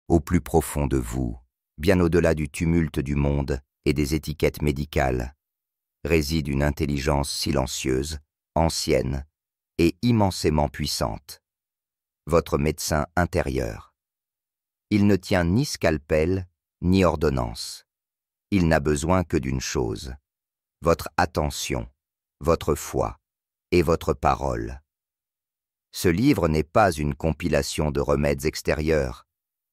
au plus profond de vous, bien au-delà du tumulte du monde et des étiquettes médicales, réside une intelligence silencieuse, ancienne et immensément puissante. Votre médecin intérieur. Il ne tient ni scalpel, ni ordonnance. Il n'a besoin que d'une chose, votre attention, votre foi et votre parole. Ce livre n'est pas une compilation de remèdes extérieurs,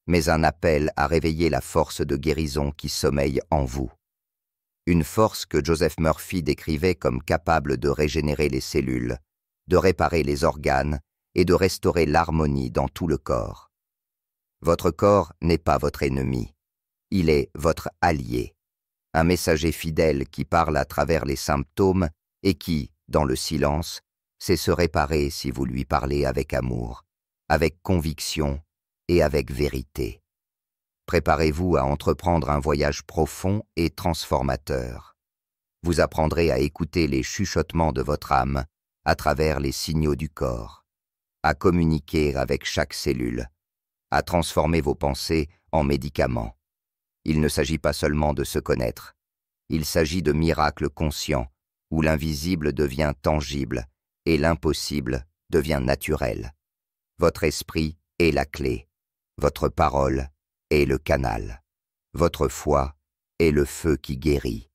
mais un appel à réveiller la force de guérison qui sommeille en vous. Une force que Joseph Murphy décrivait comme capable de régénérer les cellules, de réparer les organes et de restaurer l'harmonie dans tout le corps. Votre corps n'est pas votre ennemi, il est votre allié, un messager fidèle qui parle à travers les symptômes et qui, dans le silence, sait se réparer si vous lui parlez avec amour, avec conviction et avec vérité. Préparez-vous à entreprendre un voyage profond et transformateur. Vous apprendrez à écouter les chuchotements de votre âme à travers les signaux du corps, à communiquer avec chaque cellule, à transformer vos pensées en médicaments. Il ne s'agit pas seulement de se connaître, il s'agit de miracles conscients où l'invisible devient tangible et l'impossible devient naturel. Votre esprit est la clé, votre parole est le canal, votre foi est le feu qui guérit.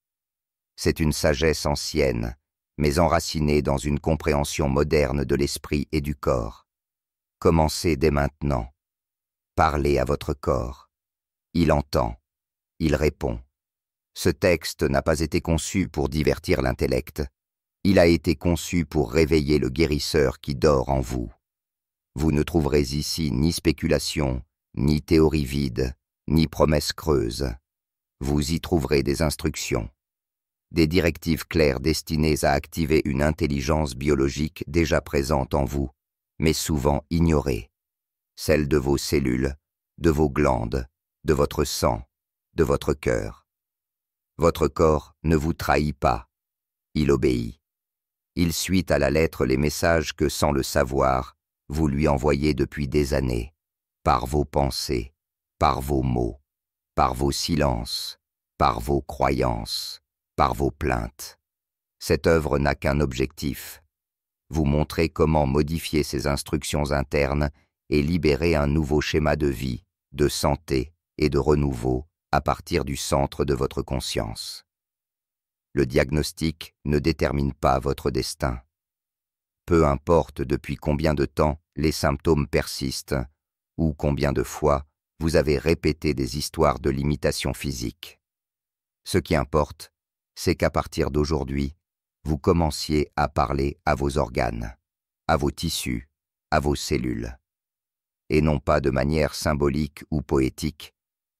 C'est une sagesse ancienne, mais enracinée dans une compréhension moderne de l'esprit et du corps. Commencez dès maintenant. Parlez à votre corps. Il entend, il répond. Ce texte n'a pas été conçu pour divertir l'intellect. Il a été conçu pour réveiller le guérisseur qui dort en vous. Vous ne trouverez ici ni spéculation, ni théorie vide, ni promesses creuses. Vous y trouverez des instructions, des directives claires destinées à activer une intelligence biologique déjà présente en vous, mais souvent ignorée, celle de vos cellules, de vos glandes, de votre sang, de votre cœur. Votre corps ne vous trahit pas, il obéit. Il suit à la lettre les messages que, sans le savoir, vous lui envoyez depuis des années, par vos pensées, par vos mots, par vos silences, par vos croyances, par vos plaintes. Cette œuvre n'a qu'un objectif, vous montrer comment modifier ces instructions internes et libérer un nouveau schéma de vie, de santé et de renouveau à partir du centre de votre conscience. Le diagnostic ne détermine pas votre destin. Peu importe depuis combien de temps les symptômes persistent ou combien de fois vous avez répété des histoires de limitation physique. Ce qui importe, c'est qu'à partir d'aujourd'hui, vous commenciez à parler à vos organes, à vos tissus, à vos cellules. Et non pas de manière symbolique ou poétique,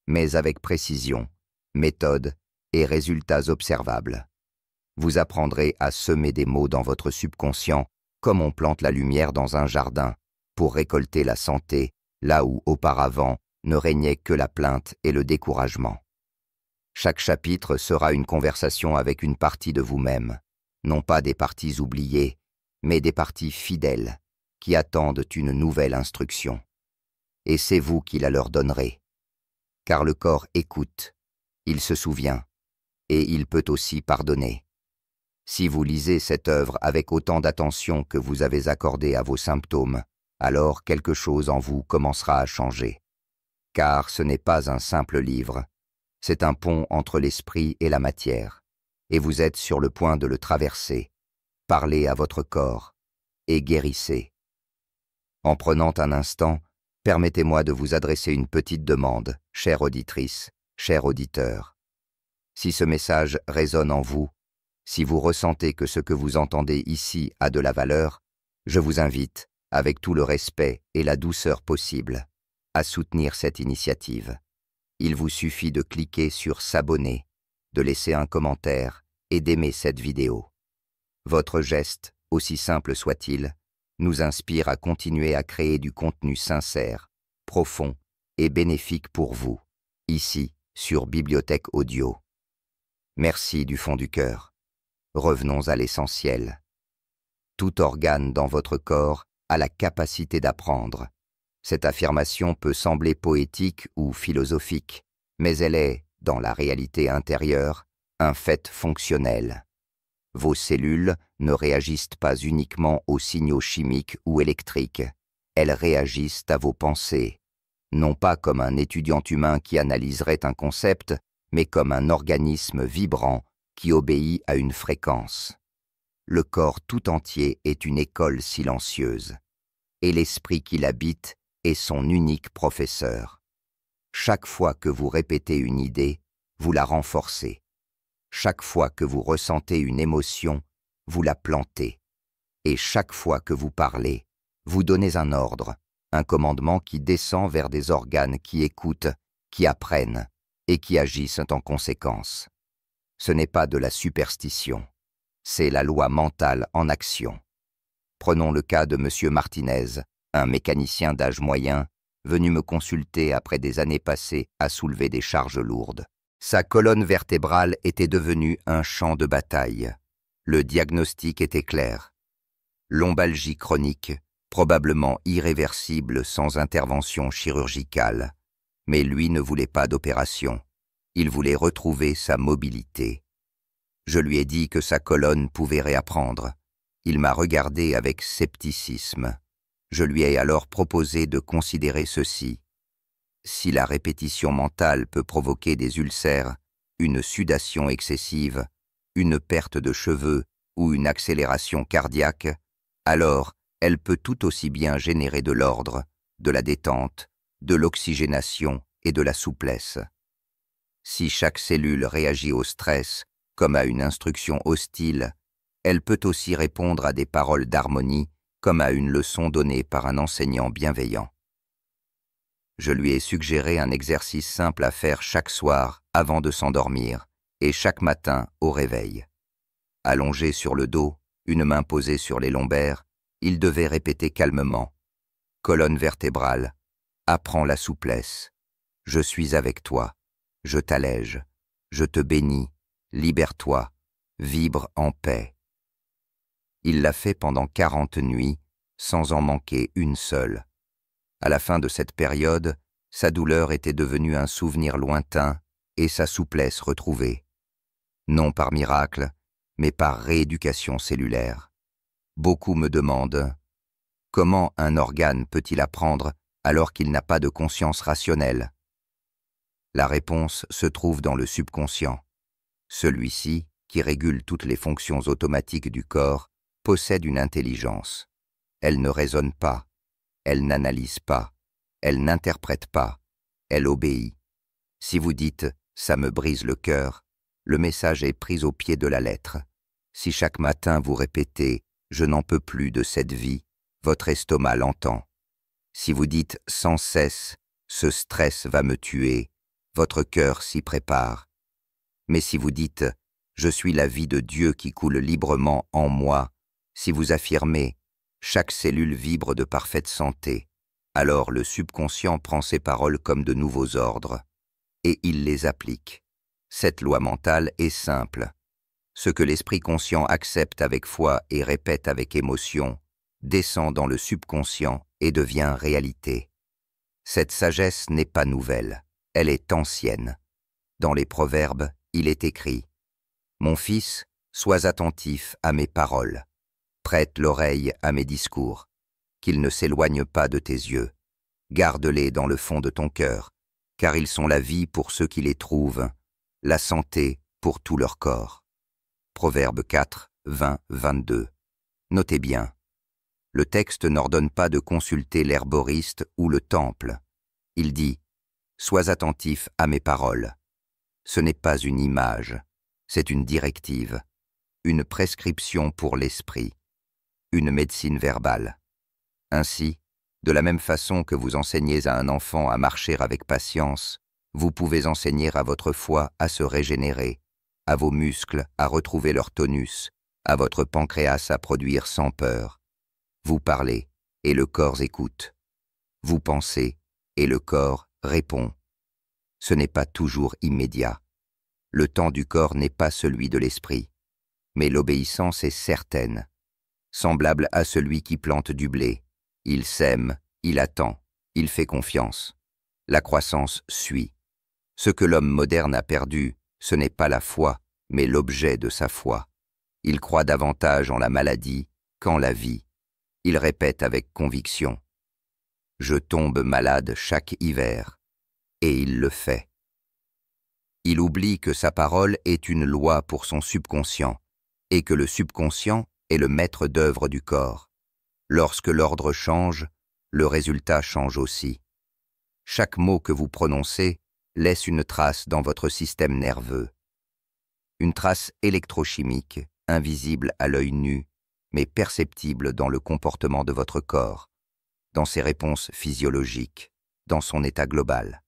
mais avec précision, méthode et résultats observables. Vous apprendrez à semer des mots dans votre subconscient comme on plante la lumière dans un jardin pour récolter la santé là où auparavant ne régnait que la plainte et le découragement. Chaque chapitre sera une conversation avec une partie de vous-même, non pas des parties oubliées, mais des parties fidèles qui attendent une nouvelle instruction. Et c'est vous qui la leur donnerez. Car le corps écoute, il se souvient, et il peut aussi pardonner. Si vous lisez cette œuvre avec autant d'attention que vous avez accordé à vos symptômes, alors quelque chose en vous commencera à changer. Car ce n'est pas un simple livre, c'est un pont entre l'esprit et la matière, et vous êtes sur le point de le traverser. Parlez à votre corps, et guérissez. En prenant un instant, permettez-moi de vous adresser une petite demande, chère auditrice, cher auditeur. Si ce message résonne en vous, si vous ressentez que ce que vous entendez ici a de la valeur, je vous invite, avec tout le respect et la douceur possible, à soutenir cette initiative. Il vous suffit de cliquer sur « S'abonner », de laisser un commentaire et d'aimer cette vidéo. Votre geste, aussi simple soit-il, nous inspire à continuer à créer du contenu sincère, profond et bénéfique pour vous, ici, sur Bibliothèque Audio. Merci du fond du cœur. Revenons à l'essentiel. Tout organe dans votre corps a la capacité d'apprendre, Cette affirmation peut sembler poétique ou philosophique, mais elle est, dans la réalité intérieure, un fait fonctionnel. Vos cellules ne réagissent pas uniquement aux signaux chimiques ou électriques, elles réagissent à vos pensées, non pas comme un étudiant humain qui analyserait un concept, mais comme un organisme vibrant qui obéit à une fréquence. Le corps tout entier est une école silencieuse, et l'esprit qui l'habite est son unique professeur. Chaque fois que vous répétez une idée, vous la renforcez. Chaque fois que vous ressentez une émotion, vous la plantez. Et chaque fois que vous parlez, vous donnez un ordre, un commandement qui descend vers des organes qui écoutent, qui apprennent et qui agissent en conséquence. Ce n'est pas de la superstition, c'est la loi mentale en action. Prenons le cas de M. Martinez, un mécanicien d'âge moyen, venu me consulter après des années passées à soulever des charges lourdes. Sa colonne vertébrale était devenue un champ de bataille. Le diagnostic était clair. Lombalgie chronique, probablement irréversible sans intervention chirurgicale. Mais lui ne voulait pas d'opération. Il voulait retrouver sa mobilité. Je lui ai dit que sa colonne pouvait réapprendre. Il m'a regardé avec scepticisme. Je lui ai alors proposé de considérer ceci. Si la répétition mentale peut provoquer des ulcères, une sudation excessive, une perte de cheveux ou une accélération cardiaque, alors elle peut tout aussi bien générer de l'ordre, de la détente, de l'oxygénation et de la souplesse. Si chaque cellule réagit au stress comme à une instruction hostile, elle peut aussi répondre à des paroles d'harmonie comme à une leçon donnée par un enseignant bienveillant. Je lui ai suggéré un exercice simple à faire chaque soir avant de s'endormir et chaque matin au réveil. Allongé sur le dos, une main posée sur les lombaires, il devait répéter calmement « Colonne vertébrale, apprends la souplesse. Je suis avec toi. Je t'allège. Je te bénis. Libère-toi. Vibre en paix. » Il l'a fait pendant 40 nuits, sans en manquer une seule. À la fin de cette période, sa douleur était devenue un souvenir lointain et sa souplesse retrouvée. Non par miracle, mais par rééducation cellulaire. Beaucoup me demandent « Comment un organe peut-il apprendre alors qu'il n'a pas de conscience rationnelle ?» La réponse se trouve dans le subconscient. Celui-ci, qui régule toutes les fonctions automatiques du corps, possède une intelligence. Elle ne raisonne pas. Elle n'analyse pas, elle n'interprète pas, elle obéit. Si vous dites « ça me brise le cœur », le message est pris au pied de la lettre. Si chaque matin vous répétez « je n'en peux plus de cette vie », votre estomac l'entend. Si vous dites sans cesse « ce stress va me tuer », votre cœur s'y prépare. Mais si vous dites « je suis la vie de Dieu qui coule librement en moi », si vous affirmez chaque cellule vibre de parfaite santé. Alors le subconscient prend ces paroles comme de nouveaux ordres, et il les applique. Cette loi mentale est simple. Ce que l'esprit conscient accepte avec foi et répète avec émotion, descend dans le subconscient et devient réalité. Cette sagesse n'est pas nouvelle, elle est ancienne. Dans les Proverbes, il est écrit « Mon fils, sois attentif à mes paroles. Prête l'oreille à mes discours, qu'ils ne s'éloignent pas de tes yeux. Garde-les dans le fond de ton cœur, car ils sont la vie pour ceux qui les trouvent, la santé pour tout leur corps. » Proverbe 4, 20, 22. Notez bien, le texte n'ordonne pas de consulter l'herboriste ou le temple. Il dit « Sois attentif à mes paroles ». Ce n'est pas une image, c'est une directive, une prescription pour l'esprit. Une médecine verbale. Ainsi, de la même façon que vous enseignez à un enfant à marcher avec patience, vous pouvez enseigner à votre foie à se régénérer, à vos muscles à retrouver leur tonus, à votre pancréas à produire sans peur. Vous parlez et le corps écoute. Vous pensez et le corps répond. Ce n'est pas toujours immédiat. Le temps du corps n'est pas celui de l'esprit, mais l'obéissance est certaine. Semblable à celui qui plante du blé. Il sème, il attend. Il fait confiance. La croissance suit. Ce que l'homme moderne a perdu, ce n'est pas la foi, mais l'objet de sa foi. Il croit davantage en la maladie qu'en la vie. Il répète avec conviction. Je tombe malade chaque hiver. Et il le fait. Il oublie que sa parole est une loi pour son subconscient, et que le subconscient est le maître d'œuvre du corps. Lorsque l'ordre change, le résultat change aussi. Chaque mot que vous prononcez laisse une trace dans votre système nerveux. Une trace électrochimique, invisible à l'œil nu, mais perceptible dans le comportement de votre corps, dans ses réponses physiologiques, dans son état global.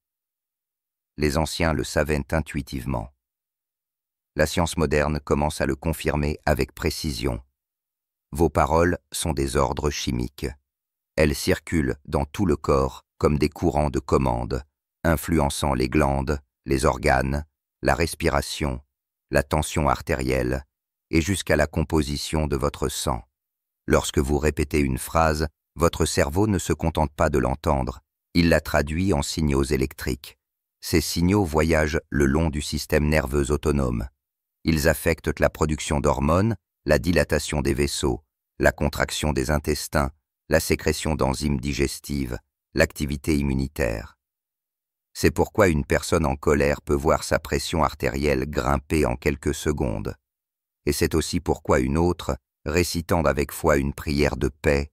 Les anciens le savaient intuitivement. La science moderne commence à le confirmer avec précision. Vos paroles sont des ordres chimiques. Elles circulent dans tout le corps comme des courants de commande, influençant les glandes, les organes, la respiration, la tension artérielle et jusqu'à la composition de votre sang. Lorsque vous répétez une phrase, votre cerveau ne se contente pas de l'entendre, il la traduit en signaux électriques. Ces signaux voyagent le long du système nerveux autonome. Ils affectent la production d'hormones, la dilatation des vaisseaux, la contraction des intestins, la sécrétion d'enzymes digestives, l'activité immunitaire. C'est pourquoi une personne en colère peut voir sa pression artérielle grimper en quelques secondes. Et c'est aussi pourquoi une autre, récitant avec foi une prière de paix,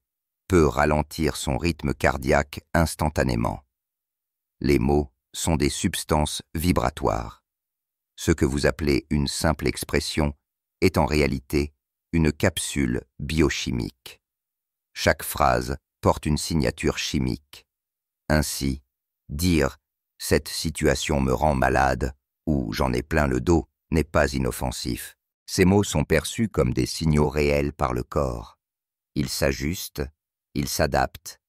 peut ralentir son rythme cardiaque instantanément. Les mots sont des substances vibratoires. Ce que vous appelez une simple expression est en réalité une capsule biochimique. Chaque phrase porte une signature chimique. Ainsi, dire « cette situation me rend malade » ou « j'en ai plein le dos » n'est pas inoffensif. Ces mots sont perçus comme des signaux réels par le corps. Il s'ajuste, il s'adapte,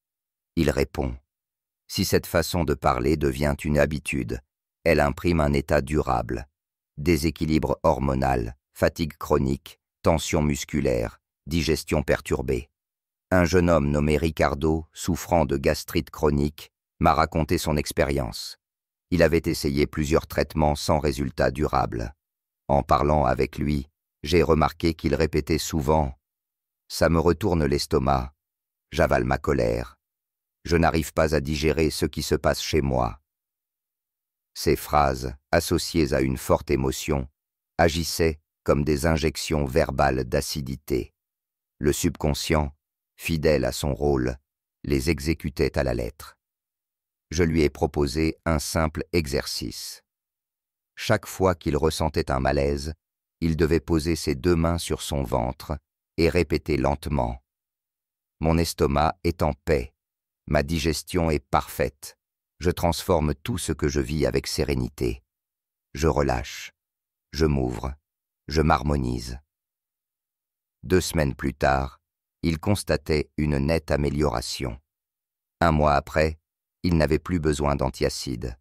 il répond. Si cette façon de parler devient une habitude, elle imprime un état durable. Déséquilibre hormonal, fatigue chronique, tension musculaire, digestion perturbée. Un jeune homme nommé Ricardo, souffrant de gastrite chronique, m'a raconté son expérience. Il avait essayé plusieurs traitements sans résultat durable. En parlant avec lui, j'ai remarqué qu'il répétait souvent « ça me retourne l'estomac, j'avale ma colère, je n'arrive pas à digérer ce qui se passe chez moi ». Ces phrases, associées à une forte émotion, agissaient comme des injections verbales d'acidité. Le subconscient, fidèle à son rôle, les exécutait à la lettre. Je lui ai proposé un simple exercice. Chaque fois qu'il ressentait un malaise, il devait poser ses 2 mains sur son ventre et répéter lentement « Mon estomac est en paix, ma digestion est parfaite, je transforme tout ce que je vis avec sérénité. Je relâche, je m'ouvre, je m'harmonise. » 2 semaines plus tard, il constatait une nette amélioration. 1 mois après, il n'avait plus besoin d'antiacides.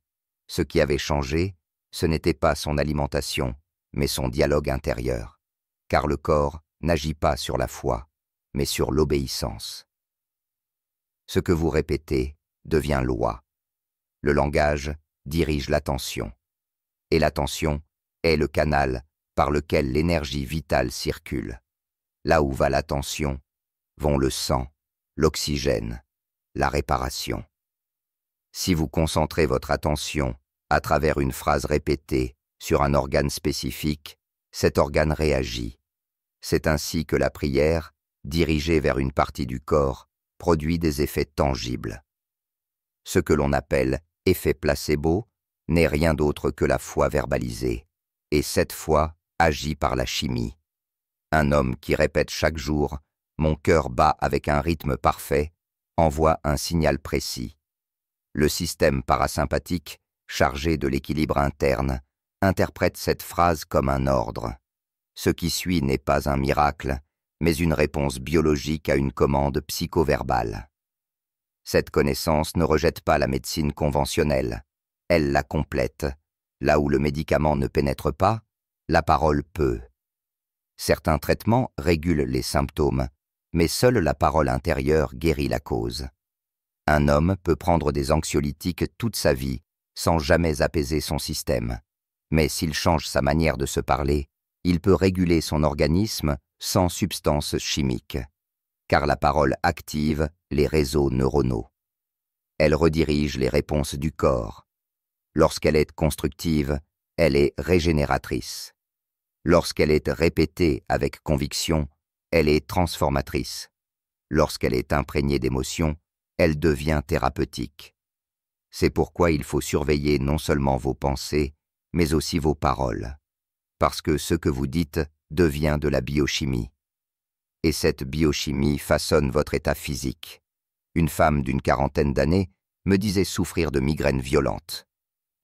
Ce qui avait changé, ce n'était pas son alimentation, mais son dialogue intérieur, car le corps n'agit pas sur la foi, mais sur l'obéissance. Ce que vous répétez devient loi. Le langage dirige l'attention, et l'attention est le canal par lequel l'énergie vitale circule. Là où va l'attention, vont le sang, l'oxygène, la réparation. Si vous concentrez votre attention à travers une phrase répétée sur un organe spécifique, cet organe réagit. C'est ainsi que la prière, dirigée vers une partie du corps, produit des effets tangibles. Ce que l'on appelle effet placebo n'est rien d'autre que la foi verbalisée, et cette foi agit par la chimie. Un homme qui répète chaque jour « Mon cœur bat avec un rythme parfait » envoie un signal précis. Le système parasympathique, chargé de l'équilibre interne, interprète cette phrase comme un ordre. Ce qui suit n'est pas un miracle, mais une réponse biologique à une commande psychoverbale. Cette connaissance ne rejette pas la médecine conventionnelle, elle la complète. Là où le médicament ne pénètre pas, la parole peut. Certains traitements régulent les symptômes, mais seule la parole intérieure guérit la cause. Un homme peut prendre des anxiolytiques toute sa vie sans jamais apaiser son système. Mais s'il change sa manière de se parler, il peut réguler son organisme sans substance chimique, car la parole active les réseaux neuronaux. Elle redirige les réponses du corps. Lorsqu'elle est constructive, elle est régénératrice. Lorsqu'elle est répétée avec conviction, elle est transformatrice. Lorsqu'elle est imprégnée d'émotions, elle devient thérapeutique. C'est pourquoi il faut surveiller non seulement vos pensées, mais aussi vos paroles, parce que ce que vous dites devient de la biochimie. Et cette biochimie façonne votre état physique. Une femme d'une quarantaine d'années me disait souffrir de migraines violentes.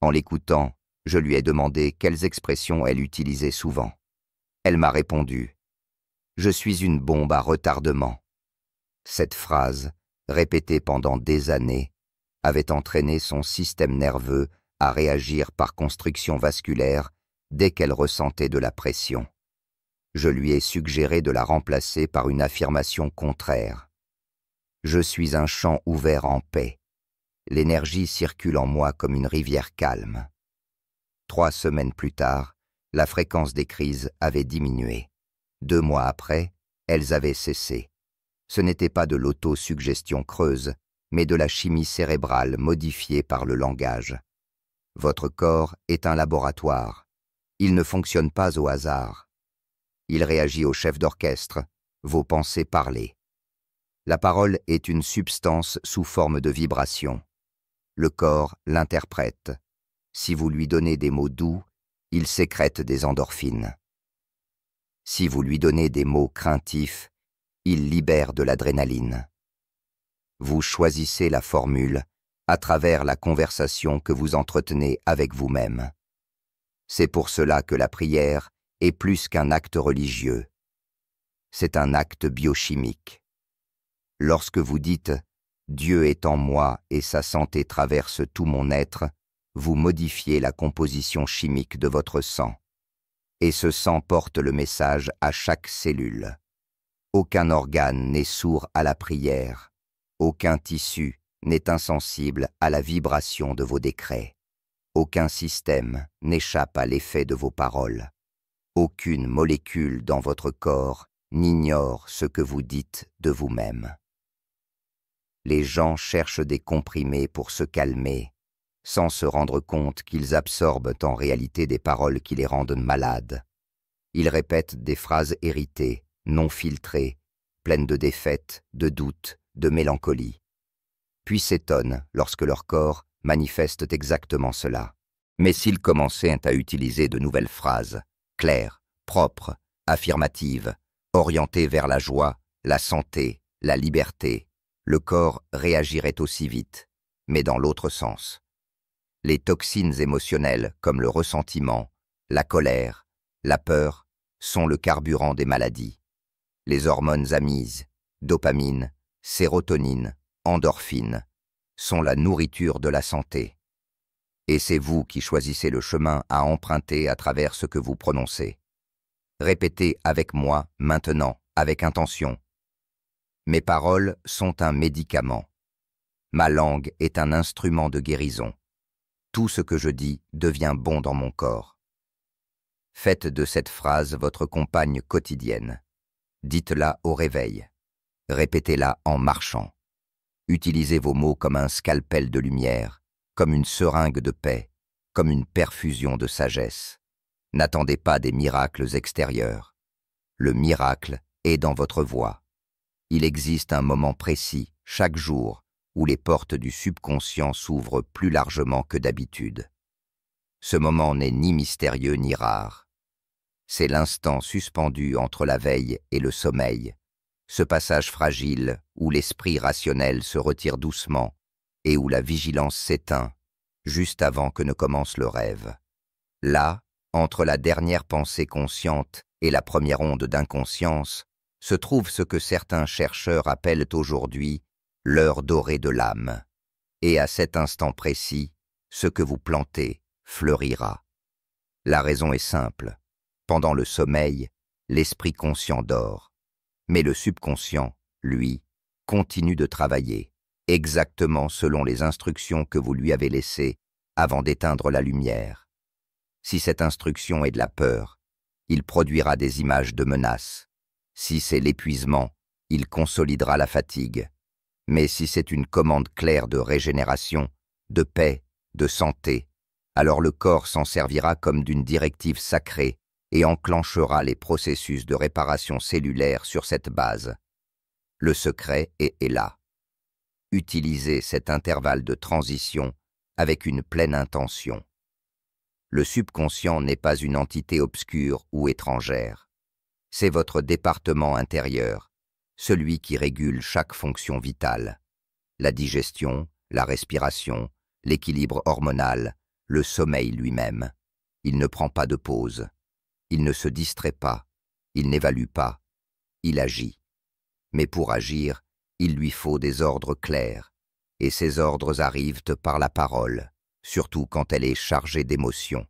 En l'écoutant, je lui ai demandé quelles expressions elle utilisait souvent. Elle m'a répondu « Je suis une bombe à retardement ». Cette phrase, répétée pendant des années, avait entraîné son système nerveux à réagir par constriction vasculaire dès qu'elle ressentait de la pression. Je lui ai suggéré de la remplacer par une affirmation contraire. Je suis un champ ouvert en paix. L'énergie circule en moi comme une rivière calme. 3 semaines plus tard, la fréquence des crises avait diminué. 2 mois après, elles avaient cessé. Ce n'était pas de l'autosuggestion creuse, mais de la chimie cérébrale modifiée par le langage. Votre corps est un laboratoire. Il ne fonctionne pas au hasard. Il réagit au chef d'orchestre, vos pensées parlées. La parole est une substance sous forme de vibration. Le corps l'interprète. Si vous lui donnez des mots doux, il sécrète des endorphines. Si vous lui donnez des mots craintifs, il libère de l'adrénaline. Vous choisissez la formule à travers la conversation que vous entretenez avec vous-même. C'est pour cela que la prière est plus qu'un acte religieux. C'est un acte biochimique. Lorsque vous dites « Dieu est en moi et sa santé traverse tout mon être », vous modifiez la composition chimique de votre sang. Et ce sang porte le message à chaque cellule. Aucun organe n'est sourd à la prière. Aucun tissu n'est insensible à la vibration de vos décrets. Aucun système n'échappe à l'effet de vos paroles. Aucune molécule dans votre corps n'ignore ce que vous dites de vous-même. Les gens cherchent des comprimés pour se calmer, sans se rendre compte qu'ils absorbent en réalité des paroles qui les rendent malades. Ils répètent des phrases héritées, non filtrées, pleines de défaites, de doutes, de mélancolie. Puis s'étonnent lorsque leur corps manifeste exactement cela. Mais s'ils commençaient à utiliser de nouvelles phrases, claires, propres, affirmatives, orientées vers la joie, la santé, la liberté, le corps réagirait aussi vite, mais dans l'autre sens. Les toxines émotionnelles comme le ressentiment, la colère, la peur sont le carburant des maladies. Les hormones amises, dopamine, sérotonine, endorphine sont la nourriture de la santé. Et c'est vous qui choisissez le chemin à emprunter à travers ce que vous prononcez. Répétez avec moi maintenant, avec intention. Mes paroles sont un médicament. Ma langue est un instrument de guérison. Tout ce que je dis devient bon dans mon corps. Faites de cette phrase votre compagne quotidienne. Dites-la au réveil. Répétez-la en marchant. Utilisez vos mots comme un scalpel de lumière, comme une seringue de paix, comme une perfusion de sagesse. N'attendez pas des miracles extérieurs. Le miracle est dans votre voix. Il existe un moment précis, chaque jour, où les portes du subconscient s'ouvrent plus largement que d'habitude. Ce moment n'est ni mystérieux ni rare. C'est l'instant suspendu entre la veille et le sommeil, ce passage fragile où l'esprit rationnel se retire doucement et où la vigilance s'éteint, juste avant que ne commence le rêve. Là, entre la dernière pensée consciente et la première onde d'inconscience, se trouve ce que certains chercheurs appellent aujourd'hui l'heure dorée de l'âme. Et à cet instant précis, ce que vous plantez fleurira. La raison est simple. Pendant le sommeil, l'esprit conscient dort. Mais le subconscient, lui, continue de travailler, exactement selon les instructions que vous lui avez laissées avant d'éteindre la lumière. Si cette instruction est de la peur, il produira des images de menace. Si c'est l'épuisement, il consolidera la fatigue. Mais si c'est une commande claire de régénération, de paix, de santé, alors le corps s'en servira comme d'une directive sacrée et enclenchera les processus de réparation cellulaire sur cette base. Le secret est là. Utilisez cet intervalle de transition avec une pleine intention. Le subconscient n'est pas une entité obscure ou étrangère. C'est votre département intérieur, celui qui régule chaque fonction vitale. La digestion, la respiration, l'équilibre hormonal, le sommeil lui-même. Il ne prend pas de pause. Il ne se distrait pas. Il n'évalue pas. Il agit. Mais pour agir, il lui faut des ordres clairs. Et ces ordres arrivent par la parole, surtout quand elle est chargée d'émotions.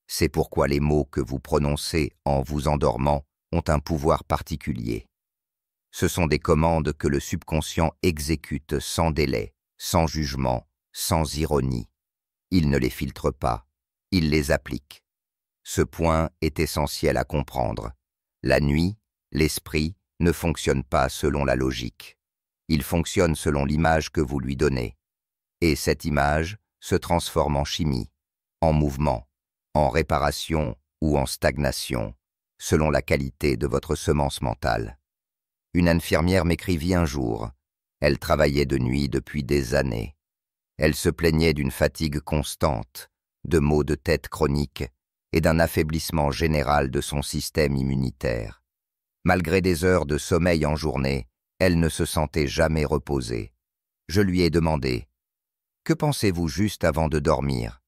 C'est pourquoi les mots que vous prononcez en vous endormant ont un pouvoir particulier. Ce sont des commandes que le subconscient exécute sans délai, sans jugement, sans ironie. Il ne les filtre pas, il les applique. Ce point est essentiel à comprendre. La nuit, l'esprit ne fonctionne pas selon la logique. Il fonctionne selon l'image que vous lui donnez. Et cette image se transforme en chimie, en mouvement, en réparation ou en stagnation, selon la qualité de votre semence mentale. Une infirmière m'écrivit un jour. Elle travaillait de nuit depuis des années. Elle se plaignait d'une fatigue constante, de maux de tête chroniques et d'un affaiblissement général de son système immunitaire. Malgré des heures de sommeil en journée, elle ne se sentait jamais reposée. Je lui ai demandé « Que pensez-vous juste avant de dormir ?»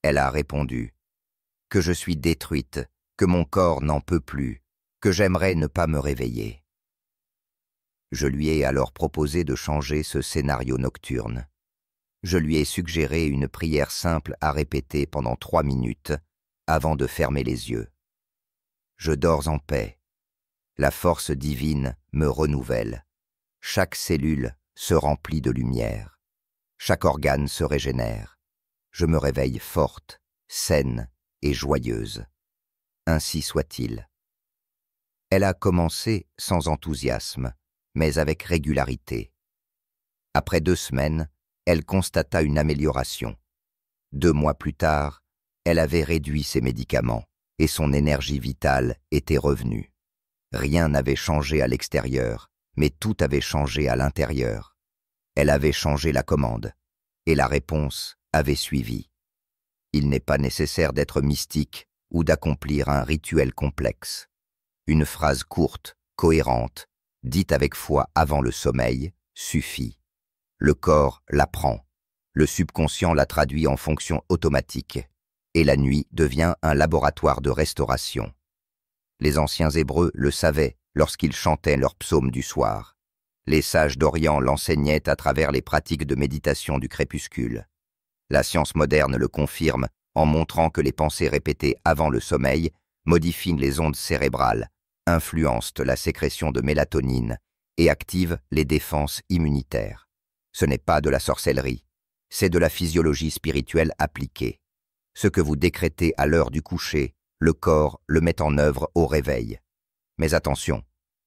Elle a répondu « Que je suis détruite, que mon corps n'en peut plus, que j'aimerais ne pas me réveiller. » Je lui ai alors proposé de changer ce scénario nocturne. Je lui ai suggéré une prière simple à répéter pendant 3 minutes avant de fermer les yeux. Je dors en paix. La force divine me renouvelle. Chaque cellule se remplit de lumière. Chaque organe se régénère. Je me réveille forte, saine et joyeuse. Ainsi soit-il. Elle a commencé sans enthousiasme, mais avec régularité. Après 2 semaines, elle constata une amélioration. 2 mois plus tard, elle avait réduit ses médicaments et son énergie vitale était revenue. Rien n'avait changé à l'extérieur, mais tout avait changé à l'intérieur. Elle avait changé la commande, et la réponse avait suivi. Il n'est pas nécessaire d'être mystique ou d'accomplir un rituel complexe. Une phrase courte, cohérente, dite avec foi avant le sommeil, suffit. Le corps l'apprend, le subconscient la traduit en fonction automatique, et la nuit devient un laboratoire de restauration. Les anciens Hébreux le savaient lorsqu'ils chantaient leurs psaumes du soir. Les sages d'Orient l'enseignaient à travers les pratiques de méditation du crépuscule. La science moderne le confirme en montrant que les pensées répétées avant le sommeil modifient les ondes cérébrales, influencent la sécrétion de mélatonine et activent les défenses immunitaires. Ce n'est pas de la sorcellerie, c'est de la physiologie spirituelle appliquée. Ce que vous décrétez à l'heure du coucher, le corps le met en œuvre au réveil. Mais attention,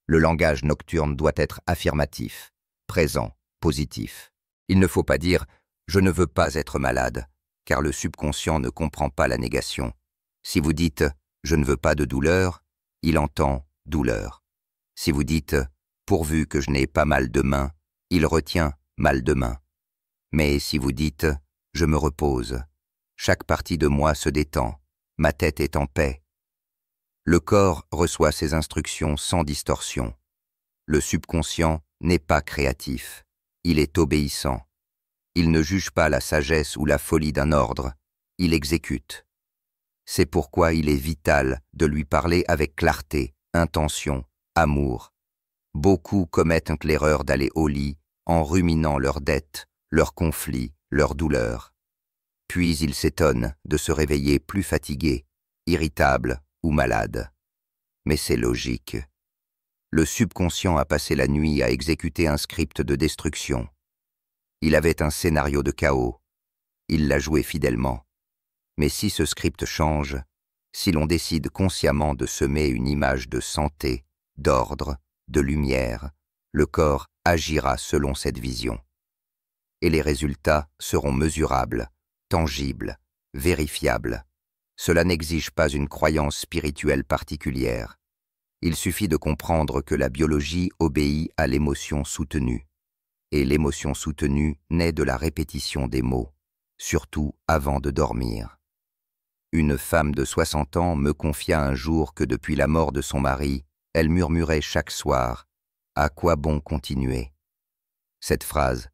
le langage nocturne doit être affirmatif, présent, positif. Il ne faut pas dire « je ne veux pas être malade », car le subconscient ne comprend pas la négation. Si vous dites « je ne veux pas de douleur », il entend « douleur ». Si vous dites « pourvu que je n'ai pas mal de main », il retient « mal de main ». Mais si vous dites « je me repose », chaque partie de moi se détend, ma tête est en paix. Le corps reçoit ses instructions sans distorsion. Le subconscient n'est pas créatif, il est obéissant. Il ne juge pas la sagesse ou la folie d'un ordre, il exécute. C'est pourquoi il est vital de lui parler avec clarté, intention, amour. Beaucoup commettent l'erreur d'aller au lit en ruminant leurs dettes, leurs conflits, leurs douleurs. Puis ils s'étonnent de se réveiller plus fatigués, irritables ou malades. Mais c'est logique. Le subconscient a passé la nuit à exécuter un script de destruction. Il avait un scénario de chaos. Il l'a joué fidèlement. Mais si ce script change, si l'on décide consciemment de semer une image de santé, d'ordre, de lumière, le corps agira selon cette vision. Et les résultats seront mesurables, tangibles, vérifiables. Cela n'exige pas une croyance spirituelle particulière. Il suffit de comprendre que la biologie obéit à l'émotion soutenue. Et l'émotion soutenue naît de la répétition des mots, surtout avant de dormir. Une femme de 60 ans me confia un jour que depuis la mort de son mari, elle murmurait chaque soir « À quoi bon continuer ?» Cette phrase,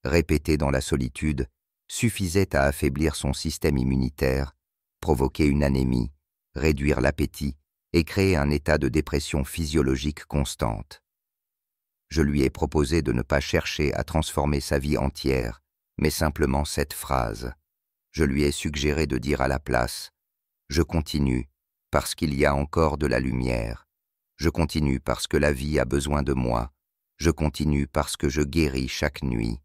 répétée dans la solitude, suffisait à affaiblir son système immunitaire, provoquer une anémie, réduire l'appétit et créer un état de dépression physiologique constante. Je lui ai proposé de ne pas chercher à transformer sa vie entière, mais simplement cette phrase. Je lui ai suggéré de dire à la place « Je continue parce qu'il y a encore de la lumière. Je continue parce que la vie a besoin de moi. Je continue parce que je guéris chaque nuit. »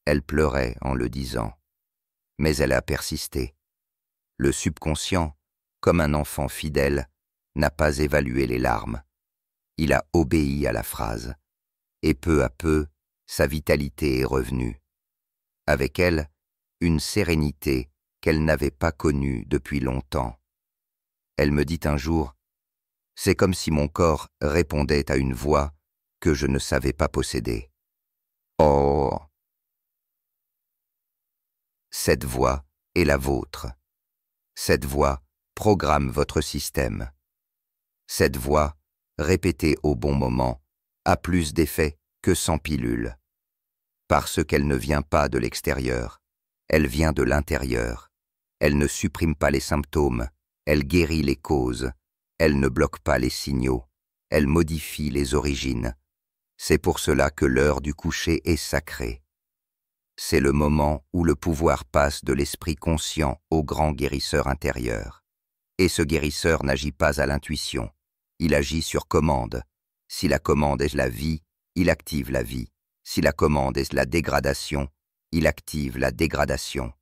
Elle pleurait en le disant. Mais elle a persisté. Le subconscient, comme un enfant fidèle, n'a pas évalué les larmes. Il a obéi à la phrase. Et peu à peu, sa vitalité est revenue. Avec elle, une sérénité qu'elle n'avait pas connue depuis longtemps. Elle me dit un jour, « C'est comme si mon corps répondait à une voix que je ne savais pas posséder. » Oh! Cette voix est la vôtre. Cette voix programme votre système. Cette voix, répétée au bon moment, a plus d'effet que 100 pilules. Parce qu'elle ne vient pas de l'extérieur, elle vient de l'intérieur. Elle ne supprime pas les symptômes, elle guérit les causes. Elle ne bloque pas les signaux, elle modifie les origines. C'est pour cela que l'heure du coucher est sacrée. C'est le moment où le pouvoir passe de l'esprit conscient au grand guérisseur intérieur. Et ce guérisseur n'agit pas à l'intuition, il agit sur commande. Si la commande est la vie, il active la vie. Si la commande est la dégradation, il active la dégradation.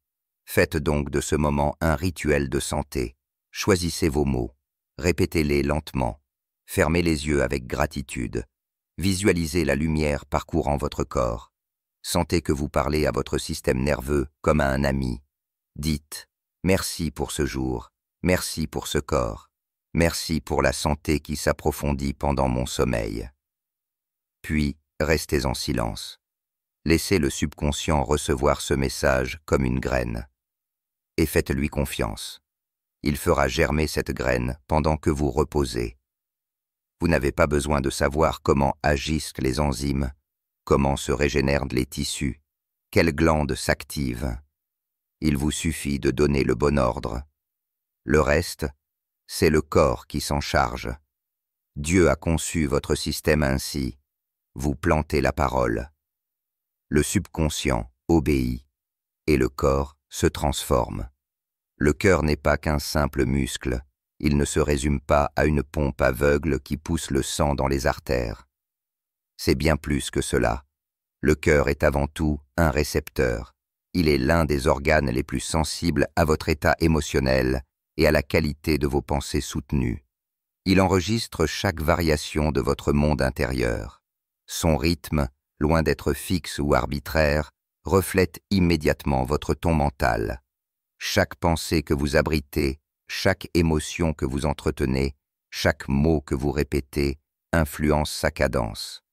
Faites donc de ce moment un rituel de santé. Choisissez vos mots, répétez-les lentement, fermez les yeux avec gratitude, visualisez la lumière parcourant votre corps. Sentez que vous parlez à votre système nerveux comme à un ami. Dites « Merci pour ce jour, merci pour ce corps, merci pour la santé qui s'approfondit pendant mon sommeil. » Puis, restez en silence. Laissez le subconscient recevoir ce message comme une graine. Et faites-lui confiance. Il fera germer cette graine pendant que vous reposez. Vous n'avez pas besoin de savoir comment agissent les enzymes, comment se régénèrent les tissus, quelles glandes s'activent. Il vous suffit de donner le bon ordre. Le reste, c'est le corps qui s'en charge. Dieu a conçu votre système ainsi. Vous plantez la parole. Le subconscient obéit et le corps se transforme. Le cœur n'est pas qu'un simple muscle. Il ne se résume pas à une pompe aveugle qui pousse le sang dans les artères. C'est bien plus que cela. Le cœur est avant tout un récepteur. Il est l'un des organes les plus sensibles à votre état émotionnel et à la qualité de vos pensées soutenues. Il enregistre chaque variation de votre monde intérieur. Son rythme, loin d'être fixe ou arbitraire, reflète immédiatement votre ton mental. Chaque pensée que vous abritez, chaque émotion que vous entretenez, chaque mot que vous répétez, influence sa cadence.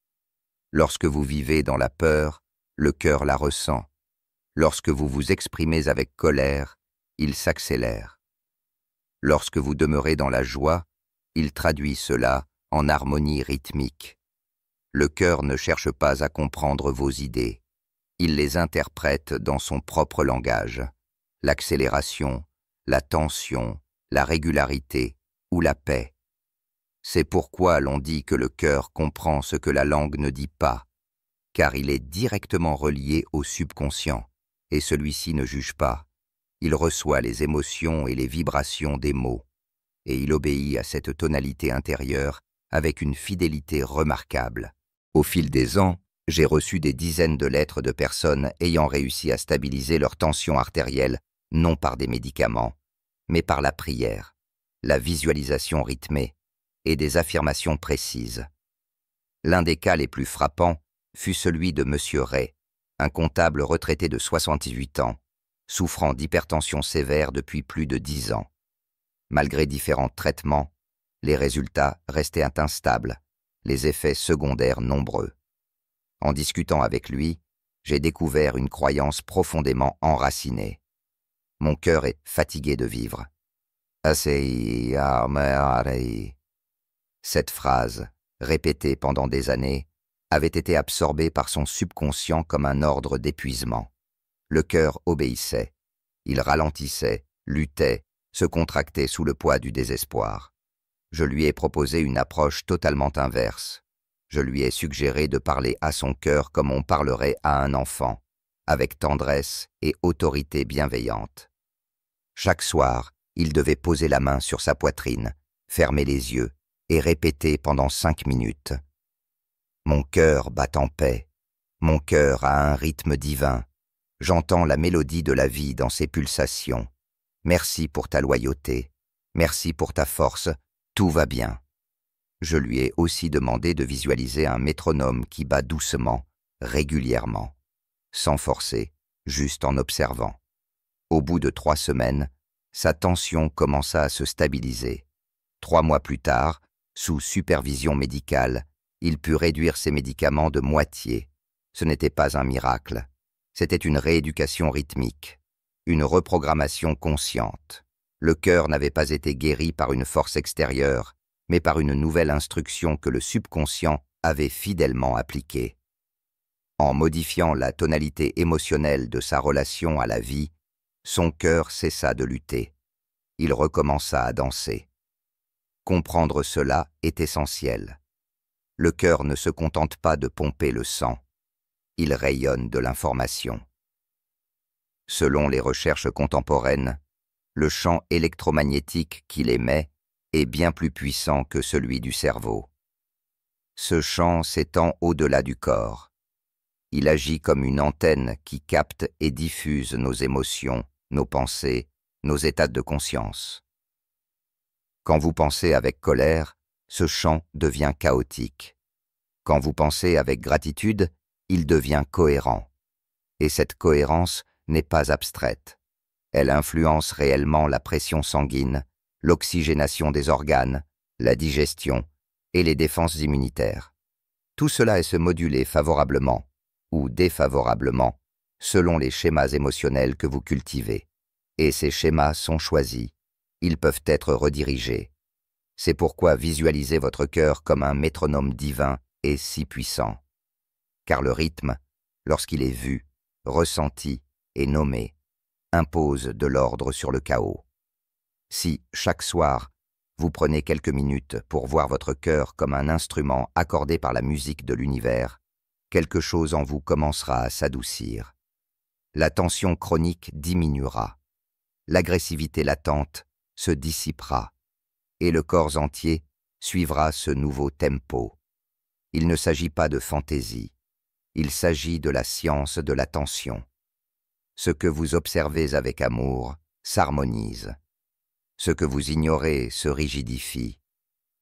Lorsque vous vivez dans la peur, le cœur la ressent. Lorsque vous vous exprimez avec colère, il s'accélère. Lorsque vous demeurez dans la joie, il traduit cela en harmonie rythmique. Le cœur ne cherche pas à comprendre vos idées. Il les interprète dans son propre langage. L'accélération, la tension, la régularité ou la paix. C'est pourquoi l'on dit que le cœur comprend ce que la langue ne dit pas, car il est directement relié au subconscient, et celui-ci ne juge pas. Il reçoit les émotions et les vibrations des mots, et il obéit à cette tonalité intérieure avec une fidélité remarquable. Au fil des ans, J'ai reçu des dizaines de lettres de personnes ayant réussi à stabiliser leur tension artérielle, non par des médicaments, mais par la prière, la visualisation rythmée et des affirmations précises. L'un des cas les plus frappants fut celui de M. Ray, un comptable retraité de 68 ans, souffrant d'hypertension sévère depuis plus de 10 ans. Malgré différents traitements, les résultats restaient instables, les effets secondaires nombreux. En discutant avec lui, j'ai découvert une croyance profondément enracinée. Mon cœur est fatigué de vivre. Cette phrase, répétée pendant des années, avait été absorbée par son subconscient comme un ordre d'épuisement. Le cœur obéissait. Il ralentissait, luttait, se contractait sous le poids du désespoir. Je lui ai proposé une approche totalement inverse. Je lui ai suggéré de parler à son cœur comme on parlerait à un enfant, avec tendresse et autorité bienveillante. Chaque soir, il devait poser la main sur sa poitrine, fermer les yeux et répéter pendant 5 minutes. Mon cœur bat en paix, mon cœur a un rythme divin, j'entends la mélodie de la vie dans ses pulsations. Merci pour ta loyauté, merci pour ta force, tout va bien. Je lui ai aussi demandé de visualiser un métronome qui bat doucement, régulièrement, sans forcer, juste en observant. Au bout de 3 semaines, sa tension commença à se stabiliser. 3 mois plus tard, sous supervision médicale, il put réduire ses médicaments de moitié. Ce n'était pas un miracle, c'était une rééducation rythmique, une reprogrammation consciente. Le cœur n'avait pas été guéri par une force extérieure, mais par une nouvelle instruction que le subconscient avait fidèlement appliquée. En modifiant la tonalité émotionnelle de sa relation à la vie, son cœur cessa de lutter. Il recommença à danser. Comprendre cela est essentiel. Le cœur ne se contente pas de pomper le sang. Il rayonne de l'information. Selon les recherches contemporaines, le champ électromagnétique qu'il émet est bien plus puissant que celui du cerveau. Ce champ s'étend au-delà du corps. Il agit comme une antenne qui capte et diffuse nos émotions, nos pensées, nos états de conscience. Quand vous pensez avec colère, ce champ devient chaotique. Quand vous pensez avec gratitude, il devient cohérent. Et cette cohérence n'est pas abstraite. Elle influence réellement la pression sanguine, l'oxygénation des organes, la digestion et les défenses immunitaires. Tout cela est se moduler favorablement ou défavorablement selon les schémas émotionnels que vous cultivez. Et ces schémas sont choisis. Ils peuvent être redirigés. C'est pourquoi visualiser votre cœur comme un métronome divin est si puissant. Car le rythme, lorsqu'il est vu, ressenti et nommé, impose de l'ordre sur le chaos. Si, chaque soir, vous prenez quelques minutes pour voir votre cœur comme un instrument accordé par la musique de l'univers, quelque chose en vous commencera à s'adoucir. La tension chronique diminuera. L'agressivité latente se dissipera. Et le corps entier suivra ce nouveau tempo. Il ne s'agit pas de fantaisie. Il s'agit de la science de l'attention. Ce que vous observez avec amour s'harmonise. Ce que vous ignorez se rigidifie.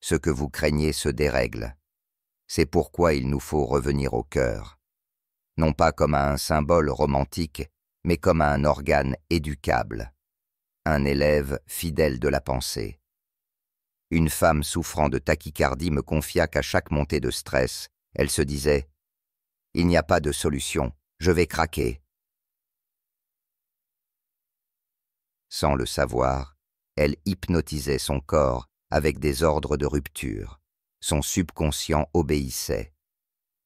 Ce que vous craignez se dérègle. C'est pourquoi il nous faut revenir au cœur. Non pas comme à un symbole romantique, mais comme à un organe éducable. Un élève fidèle de la pensée. Une femme souffrant de tachycardie me confia qu'à chaque montée de stress, elle se disait « Il n'y a pas de solution, je vais craquer ». Sans le savoir, elle hypnotisait son corps avec des ordres de rupture. Son subconscient obéissait.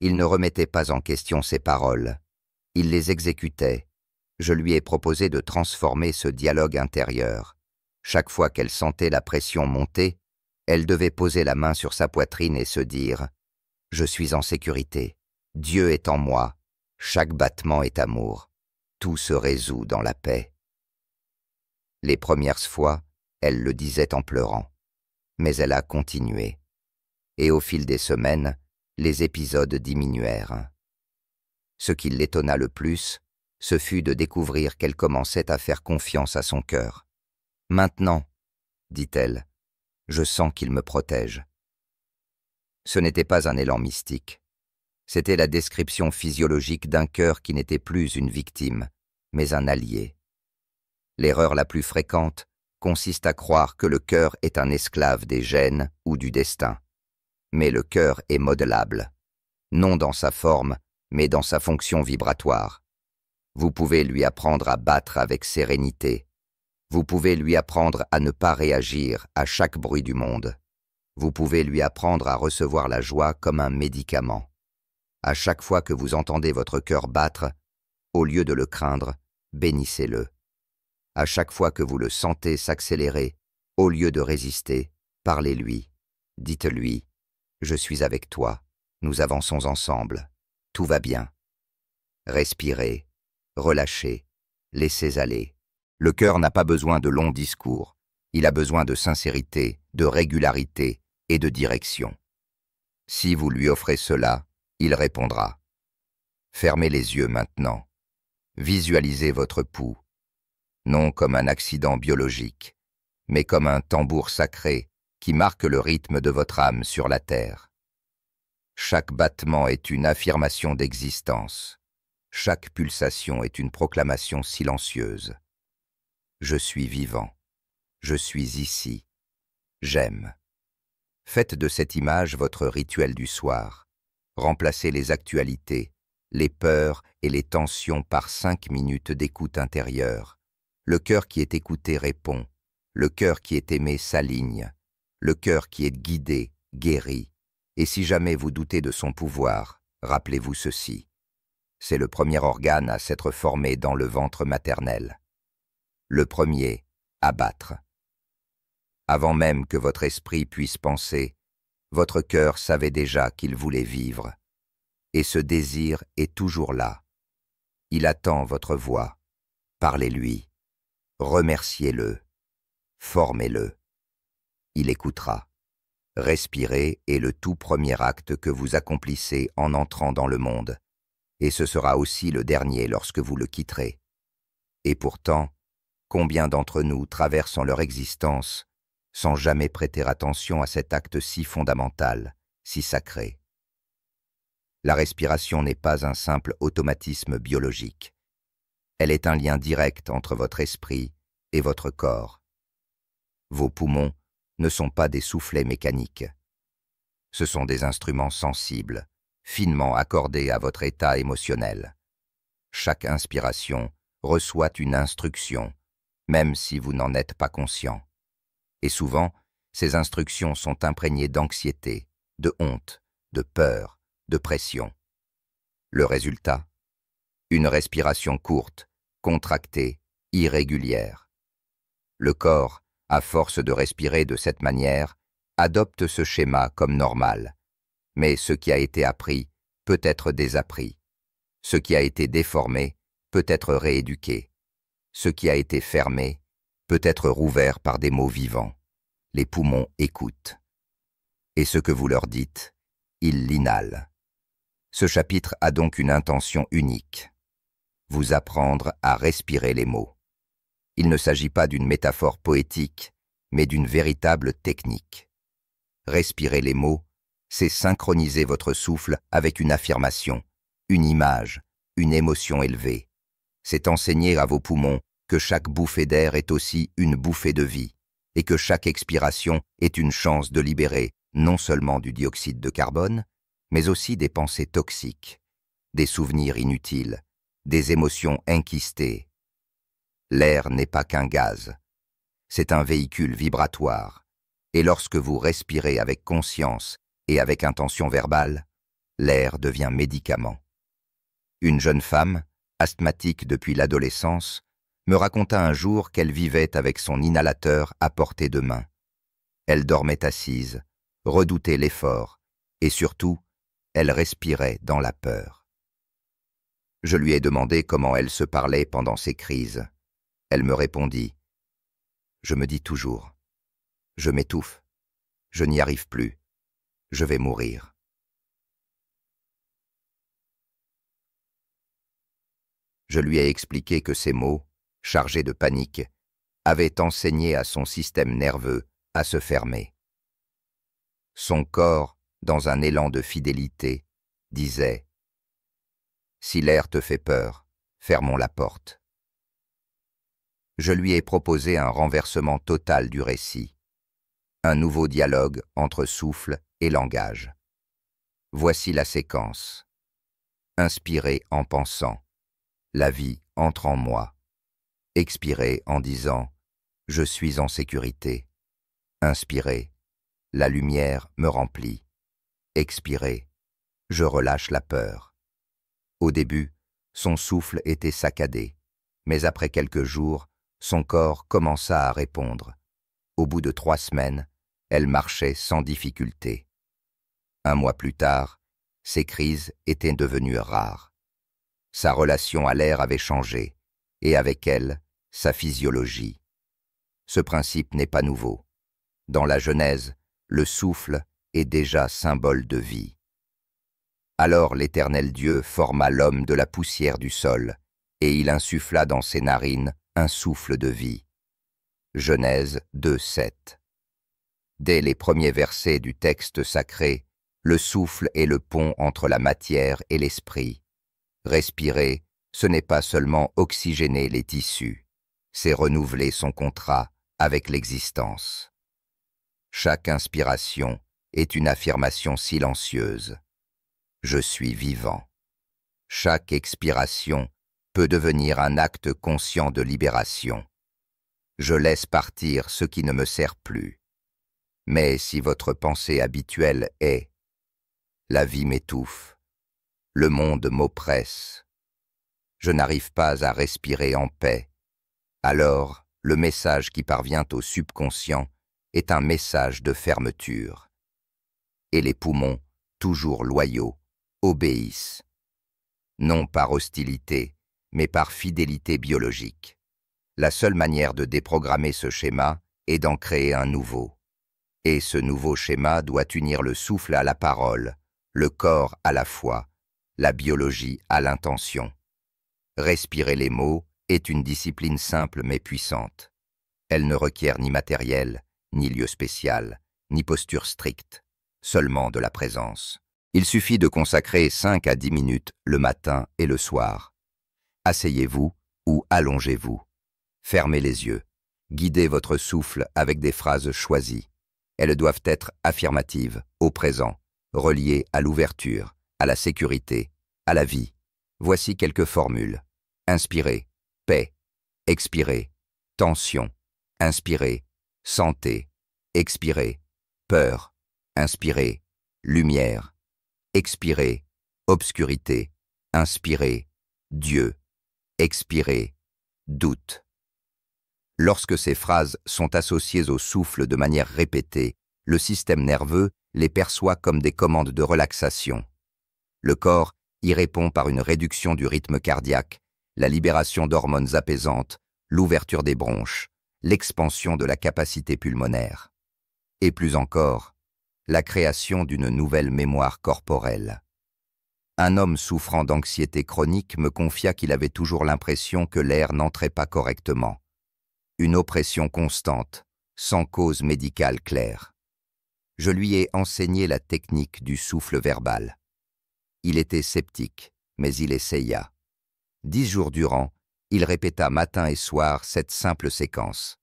Il ne remettait pas en question ses paroles. Il les exécutait. Je lui ai proposé de transformer ce dialogue intérieur. Chaque fois qu'elle sentait la pression monter, elle devait poser la main sur sa poitrine et se dire « Je suis en sécurité. Dieu est en moi. Chaque battement est amour. Tout se résout dans la paix. » Les premières fois, elle le disait en pleurant. Mais elle a continué. Et au fil des semaines, les épisodes diminuèrent. Ce qui l'étonna le plus, ce fut de découvrir qu'elle commençait à faire confiance à son cœur. « Maintenant, dit-elle, je sens qu'il me protège. » Ce n'était pas un élan mystique. C'était la description physiologique d'un cœur qui n'était plus une victime, mais un allié. L'erreur la plus fréquente consiste à croire que le cœur est un esclave des gènes ou du destin. Mais le cœur est modelable, non dans sa forme, mais dans sa fonction vibratoire. Vous pouvez lui apprendre à battre avec sérénité. Vous pouvez lui apprendre à ne pas réagir à chaque bruit du monde. Vous pouvez lui apprendre à recevoir la joie comme un médicament. À chaque fois que vous entendez votre cœur battre, au lieu de le craindre, bénissez-le. À chaque fois que vous le sentez s'accélérer, au lieu de résister, parlez-lui. Dites-lui « Je suis avec toi, nous avançons ensemble, tout va bien. » Respirez, relâchez, laissez aller. Le cœur n'a pas besoin de longs discours, il a besoin de sincérité, de régularité et de direction. Si vous lui offrez cela, il répondra. Fermez les yeux maintenant. Visualisez votre pouls, non comme un accident biologique, mais comme un tambour sacré qui marque le rythme de votre âme sur la terre. Chaque battement est une affirmation d'existence. Chaque pulsation est une proclamation silencieuse. Je suis vivant. Je suis ici. J'aime. Faites de cette image votre rituel du soir. Remplacez les actualités, les peurs et les tensions par 5 minutes d'écoute intérieure. Le cœur qui est écouté répond. Le cœur qui est aimé s'aligne. Le cœur qui est guidé guérit. Et si jamais vous doutez de son pouvoir, rappelez-vous ceci. C'est le premier organe à s'être formé dans le ventre maternel. Le premier à battre. Avant même que votre esprit puisse penser, votre cœur savait déjà qu'il voulait vivre. Et ce désir est toujours là. Il attend votre voix. Parlez-lui. Remerciez-le. Formez-le. Il écoutera. Respirer est le tout premier acte que vous accomplissez en entrant dans le monde, et ce sera aussi le dernier lorsque vous le quitterez. Et pourtant, combien d'entre nous traversent leur existence sans jamais prêter attention à cet acte si fondamental, si sacré? La respiration n'est pas un simple automatisme biologique. Elle est un lien direct entre votre esprit et votre corps. Vos poumons ne sont pas des soufflets mécaniques. Ce sont des instruments sensibles, finement accordés à votre état émotionnel. Chaque inspiration reçoit une instruction, même si vous n'en êtes pas conscient. Et souvent, ces instructions sont imprégnées d'anxiété, de honte, de peur, de pression. Le résultat? Une respiration courte, contractée, irrégulière. Le corps, à force de respirer de cette manière, adopte ce schéma comme normal. Mais ce qui a été appris peut être désappris. Ce qui a été déformé peut être rééduqué. Ce qui a été fermé peut être rouvert par des mots vivants. Les poumons écoutent. Et ce que vous leur dites, ils l'inhalent. Ce chapitre a donc une intention unique. Vous apprendre à respirer les mots. Il ne s'agit pas d'une métaphore poétique, mais d'une véritable technique. Respirer les mots, c'est synchroniser votre souffle avec une affirmation, une image, une émotion élevée. C'est enseigner à vos poumons que chaque bouffée d'air est aussi une bouffée de vie, et que chaque expiration est une chance de libérer non seulement du dioxyde de carbone, mais aussi des pensées toxiques, des souvenirs inutiles, des émotions enquistées. L'air n'est pas qu'un gaz, c'est un véhicule vibratoire, et lorsque vous respirez avec conscience et avec intention verbale, l'air devient médicament. Une jeune femme, asthmatique depuis l'adolescence, me raconta un jour qu'elle vivait avec son inhalateur à portée de main. Elle dormait assise, redoutait l'effort, et surtout, elle respirait dans la peur. Je lui ai demandé comment elle se parlait pendant ces crises. Elle me répondit « Je me dis toujours, je m'étouffe, je n'y arrive plus, je vais mourir. » Je lui ai expliqué que ces mots, chargés de panique, avaient enseigné à son système nerveux à se fermer. Son corps, dans un élan de fidélité, disait « Si l'air te fait peur, fermons la porte. » Je lui ai proposé un renversement total du récit, un nouveau dialogue entre souffle et langage. Voici la séquence. Inspirer en pensant. La vie entre en moi. Expirer en disant « Je suis en sécurité ». Inspirer. La lumière me remplit. Expirer. Je relâche la peur. Au début, son souffle était saccadé, mais après quelques jours, son corps commença à répondre. Au bout de 3 semaines, elle marchait sans difficulté. 1 mois plus tard, ses crises étaient devenues rares. Sa relation à l'air avait changé, et avec elle, sa physiologie. Ce principe n'est pas nouveau. Dans la Genèse, le souffle est déjà symbole de vie. Alors l'Éternel Dieu forma l'homme de la poussière du sol, et il insuffla dans ses narines un souffle de vie. Genèse 2:7. Dès les premiers versets du texte sacré, le souffle est le pont entre la matière et l'esprit. Respirer, ce n'est pas seulement oxygéner les tissus, c'est renouveler son contrat avec l'existence. Chaque inspiration est une affirmation silencieuse. Je suis vivant. Chaque expiration peut devenir un acte conscient de libération. Je laisse partir ce qui ne me sert plus. Mais si votre pensée habituelle est « La vie m'étouffe, le monde m'oppresse, je n'arrive pas à respirer en paix », alors le message qui parvient au subconscient est un message de fermeture. Et les poumons, toujours loyaux, obéissent. Non par hostilité, mais par fidélité biologique. La seule manière de déprogrammer ce schéma est d'en créer un nouveau. Et ce nouveau schéma doit unir le souffle à la parole, le corps à la foi, la biologie à l'intention. Respirer les mots est une discipline simple mais puissante. Elle ne requiert ni matériel, ni lieu spécial, ni posture stricte, seulement de la présence. Il suffit de consacrer 5 à 10 minutes le matin et le soir. Asseyez-vous ou allongez-vous. Fermez les yeux. Guidez votre souffle avec des phrases choisies. Elles doivent être affirmatives, au présent, reliées à l'ouverture, à la sécurité, à la vie. Voici quelques formules. Inspirez, paix. Expirez, tension. Inspirez, santé. Expirez, peur. Inspirez, lumière. Expirez, obscurité. Inspirez, Dieu. Expirez, doute. Lorsque ces phrases sont associées au souffle de manière répétée, le système nerveux les perçoit comme des commandes de relaxation. Le corps y répond par une réduction du rythme cardiaque, la libération d'hormones apaisantes, l'ouverture des bronches, l'expansion de la capacité pulmonaire. Et plus encore, la création d'une nouvelle mémoire corporelle. Un homme souffrant d'anxiété chronique me confia qu'il avait toujours l'impression que l'air n'entrait pas correctement. Une oppression constante, sans cause médicale claire. Je lui ai enseigné la technique du souffle verbal. Il était sceptique, mais il essaya. 10 jours durant, il répéta matin et soir cette simple séquence.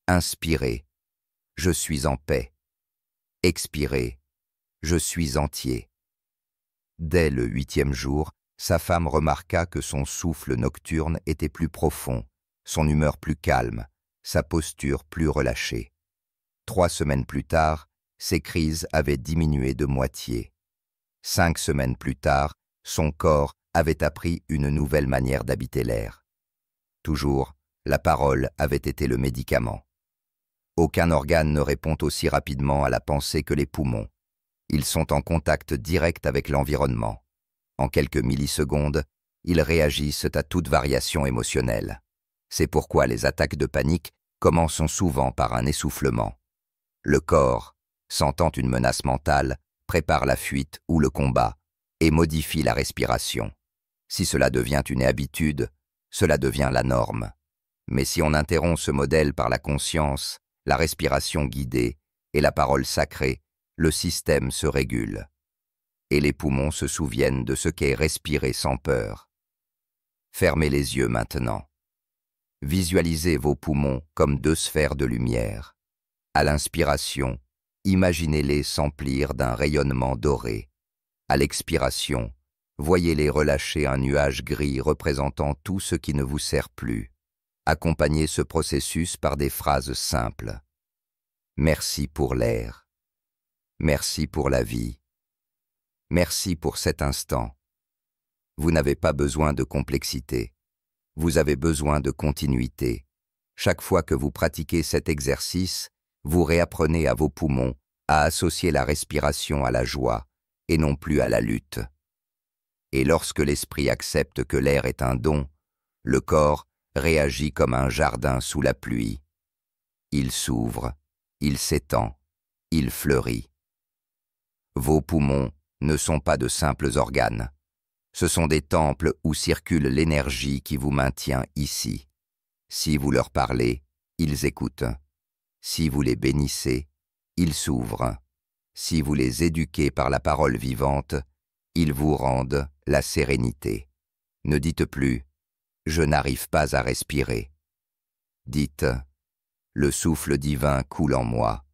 Inspirez, je suis en paix. Expirez, je suis entier. Dès le 8e jour, sa femme remarqua que son souffle nocturne était plus profond, son humeur plus calme, sa posture plus relâchée. 3 semaines plus tard, ses crises avaient diminué de moitié. 5 semaines plus tard, son corps avait appris une nouvelle manière d'habiter l'air. Toujours, la parole avait été le médicament. Aucun organe ne répond aussi rapidement à la pensée que les poumons. Ils sont en contact direct avec l'environnement. En quelques millisecondes, ils réagissent à toute variation émotionnelle. C'est pourquoi les attaques de panique commencent souvent par un essoufflement. Le corps, sentant une menace mentale, prépare la fuite ou le combat et modifie la respiration. Si cela devient une habitude, cela devient la norme. Mais si on interrompt ce modèle par la conscience, la respiration guidée et la parole sacrée, le système se régule. Et les poumons se souviennent de ce qu'est respirer sans peur. Fermez les yeux maintenant. Visualisez vos poumons comme deux sphères de lumière. À l'inspiration, imaginez-les s'emplir d'un rayonnement doré. À l'expiration, voyez-les relâcher un nuage gris représentant tout ce qui ne vous sert plus. Accompagnez ce processus par des phrases simples. Merci pour l'air. Merci pour la vie. Merci pour cet instant. Vous n'avez pas besoin de complexité. Vous avez besoin de continuité. Chaque fois que vous pratiquez cet exercice, vous réapprenez à vos poumons à associer la respiration à la joie et non plus à la lutte. Et lorsque l'esprit accepte que l'air est un don, le corps réagit comme un jardin sous la pluie. Il s'ouvre, il s'étend, il fleurit. Vos poumons ne sont pas de simples organes. Ce sont des temples où circule l'énergie qui vous maintient ici. Si vous leur parlez, ils écoutent. Si vous les bénissez, ils s'ouvrent. Si vous les éduquez par la parole vivante, ils vous rendent la sérénité. Ne dites plus « je n'arrive pas à respirer ». Dites « le souffle divin coule en moi ».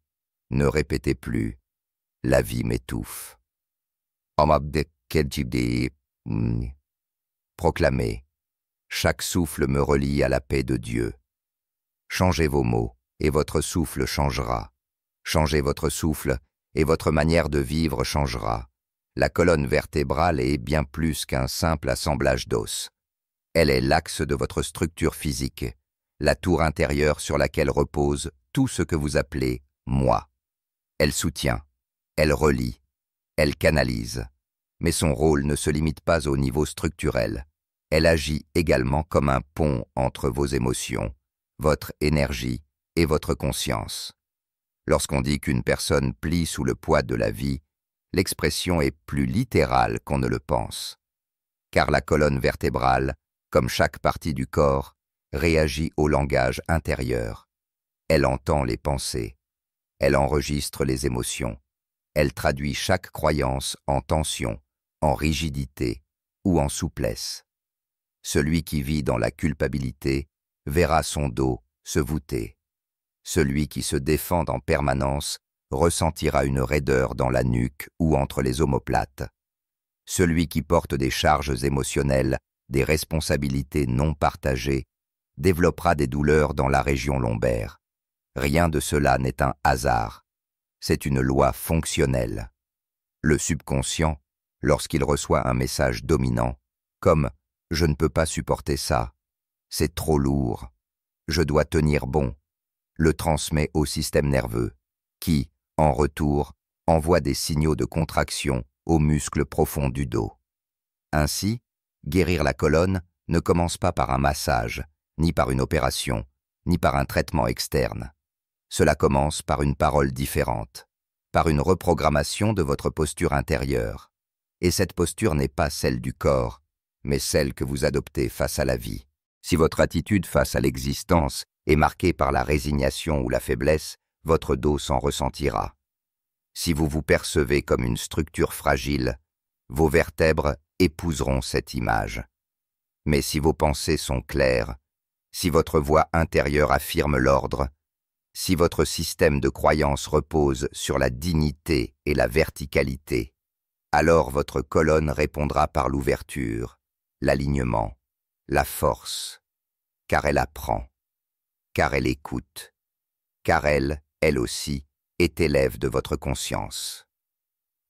Ne répétez plus « la vie m'étouffe ». Proclamez « chaque souffle me relie à la paix de Dieu ». Changez vos mots et votre souffle changera. Changez votre souffle et votre manière de vivre changera. La colonne vertébrale est bien plus qu'un simple assemblage d'os. Elle est l'axe de votre structure physique, la tour intérieure sur laquelle repose tout ce que vous appelez « moi ». Elle soutient, elle relie, elle canalise. Mais son rôle ne se limite pas au niveau structurel. Elle agit également comme un pont entre vos émotions, votre énergie et votre conscience. Lorsqu'on dit qu'une personne plie sous le poids de la vie, l'expression est plus littérale qu'on ne le pense. Car la colonne vertébrale, comme chaque partie du corps, réagit au langage intérieur. Elle entend les pensées. Elle enregistre les émotions. Elle traduit chaque croyance en tension, en rigidité ou en souplesse. Celui qui vit dans la culpabilité verra son dos se voûter. Celui qui se défend en permanence ressentira une raideur dans la nuque ou entre les omoplates. Celui qui porte des charges émotionnelles, des responsabilités non partagées, développera des douleurs dans la région lombaire. Rien de cela n'est un hasard. C'est une loi fonctionnelle. Le subconscient, lorsqu'il reçoit un message dominant, comme « je ne peux pas supporter ça »,« c'est trop lourd »,« je dois tenir bon », le transmet au système nerveux, qui, en retour, envoie des signaux de contraction aux muscles profonds du dos. Ainsi, guérir la colonne ne commence pas par un massage, ni par une opération, ni par un traitement externe. Cela commence par une parole différente, par une reprogrammation de votre posture intérieure. Et cette posture n'est pas celle du corps, mais celle que vous adoptez face à la vie. Si votre attitude face à l'existence est marquée par la résignation ou la faiblesse, votre dos s'en ressentira. Si vous vous percevez comme une structure fragile, vos vertèbres épouseront cette image. Mais si vos pensées sont claires, si votre voix intérieure affirme l'ordre, si votre système de croyance repose sur la dignité et la verticalité, alors votre colonne répondra par l'ouverture, l'alignement, la force, car elle apprend, car elle écoute, car elle aussi, est élève de votre conscience.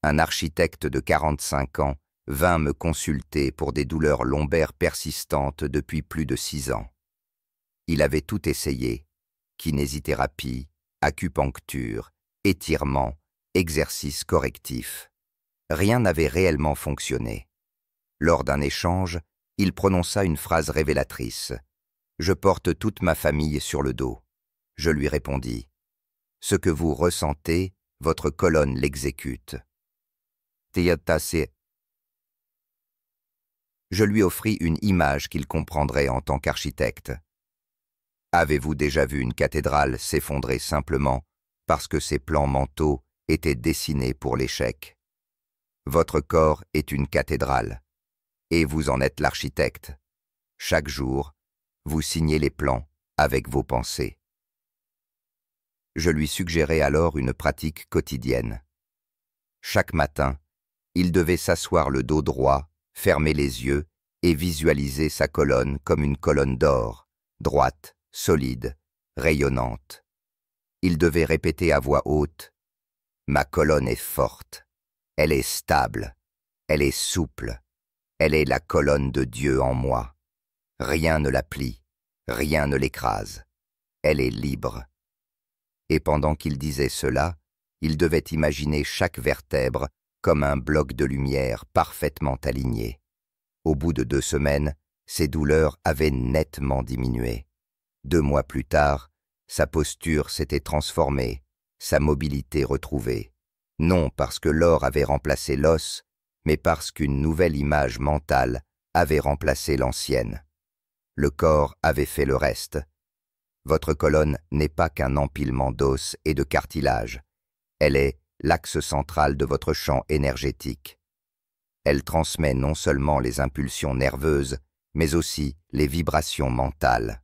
Un architecte de 45 ans vint me consulter pour des douleurs lombaires persistantes depuis plus de 6 ans. Il avait tout essayé, kinésithérapie, acupuncture, étirement, exercices correctifs. Rien n'avait réellement fonctionné. Lors d'un échange, il prononça une phrase révélatrice. « Je porte toute ma famille sur le dos ». Je lui répondis « Ce que vous ressentez, votre colonne l'exécute. » Je lui offris une image qu'il comprendrait en tant qu'architecte. Avez-vous déjà vu une cathédrale s'effondrer simplement parce que ses plans mentaux étaient dessinés pour l'échec? Votre corps est une cathédrale, et vous en êtes l'architecte. Chaque jour, vous signez les plans avec vos pensées. Je lui suggérai alors une pratique quotidienne. Chaque matin, il devait s'asseoir le dos droit, fermer les yeux et visualiser sa colonne comme une colonne d'or, droite, solide, rayonnante. Il devait répéter à voix haute « Ma colonne est forte, elle est stable, elle est souple, elle est la colonne de Dieu en moi. Rien ne la plie, rien ne l'écrase, elle est libre. » Et pendant qu'il disait cela, il devait imaginer chaque vertèbre comme un bloc de lumière parfaitement aligné. Au bout de 2 semaines, ses douleurs avaient nettement diminué. 2 mois plus tard, sa posture s'était transformée, sa mobilité retrouvée. Non parce que l'or avait remplacé l'os, mais parce qu'une nouvelle image mentale avait remplacé l'ancienne. Le corps avait fait le reste. Votre colonne n'est pas qu'un empilement d'os et de cartilage. Elle est l'axe central de votre champ énergétique. Elle transmet non seulement les impulsions nerveuses, mais aussi les vibrations mentales.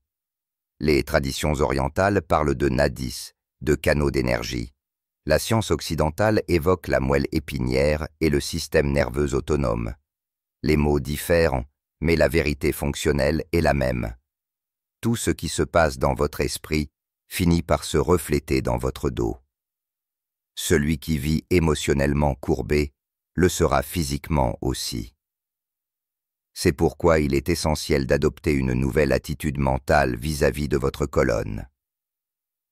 Les traditions orientales parlent de nadis, de canaux d'énergie. La science occidentale évoque la moelle épinière et le système nerveux autonome. Les mots diffèrent, mais la vérité fonctionnelle est la même. Tout ce qui se passe dans votre esprit finit par se refléter dans votre dos. Celui qui vit émotionnellement courbé le sera physiquement aussi. C'est pourquoi il est essentiel d'adopter une nouvelle attitude mentale vis-à-vis de votre colonne.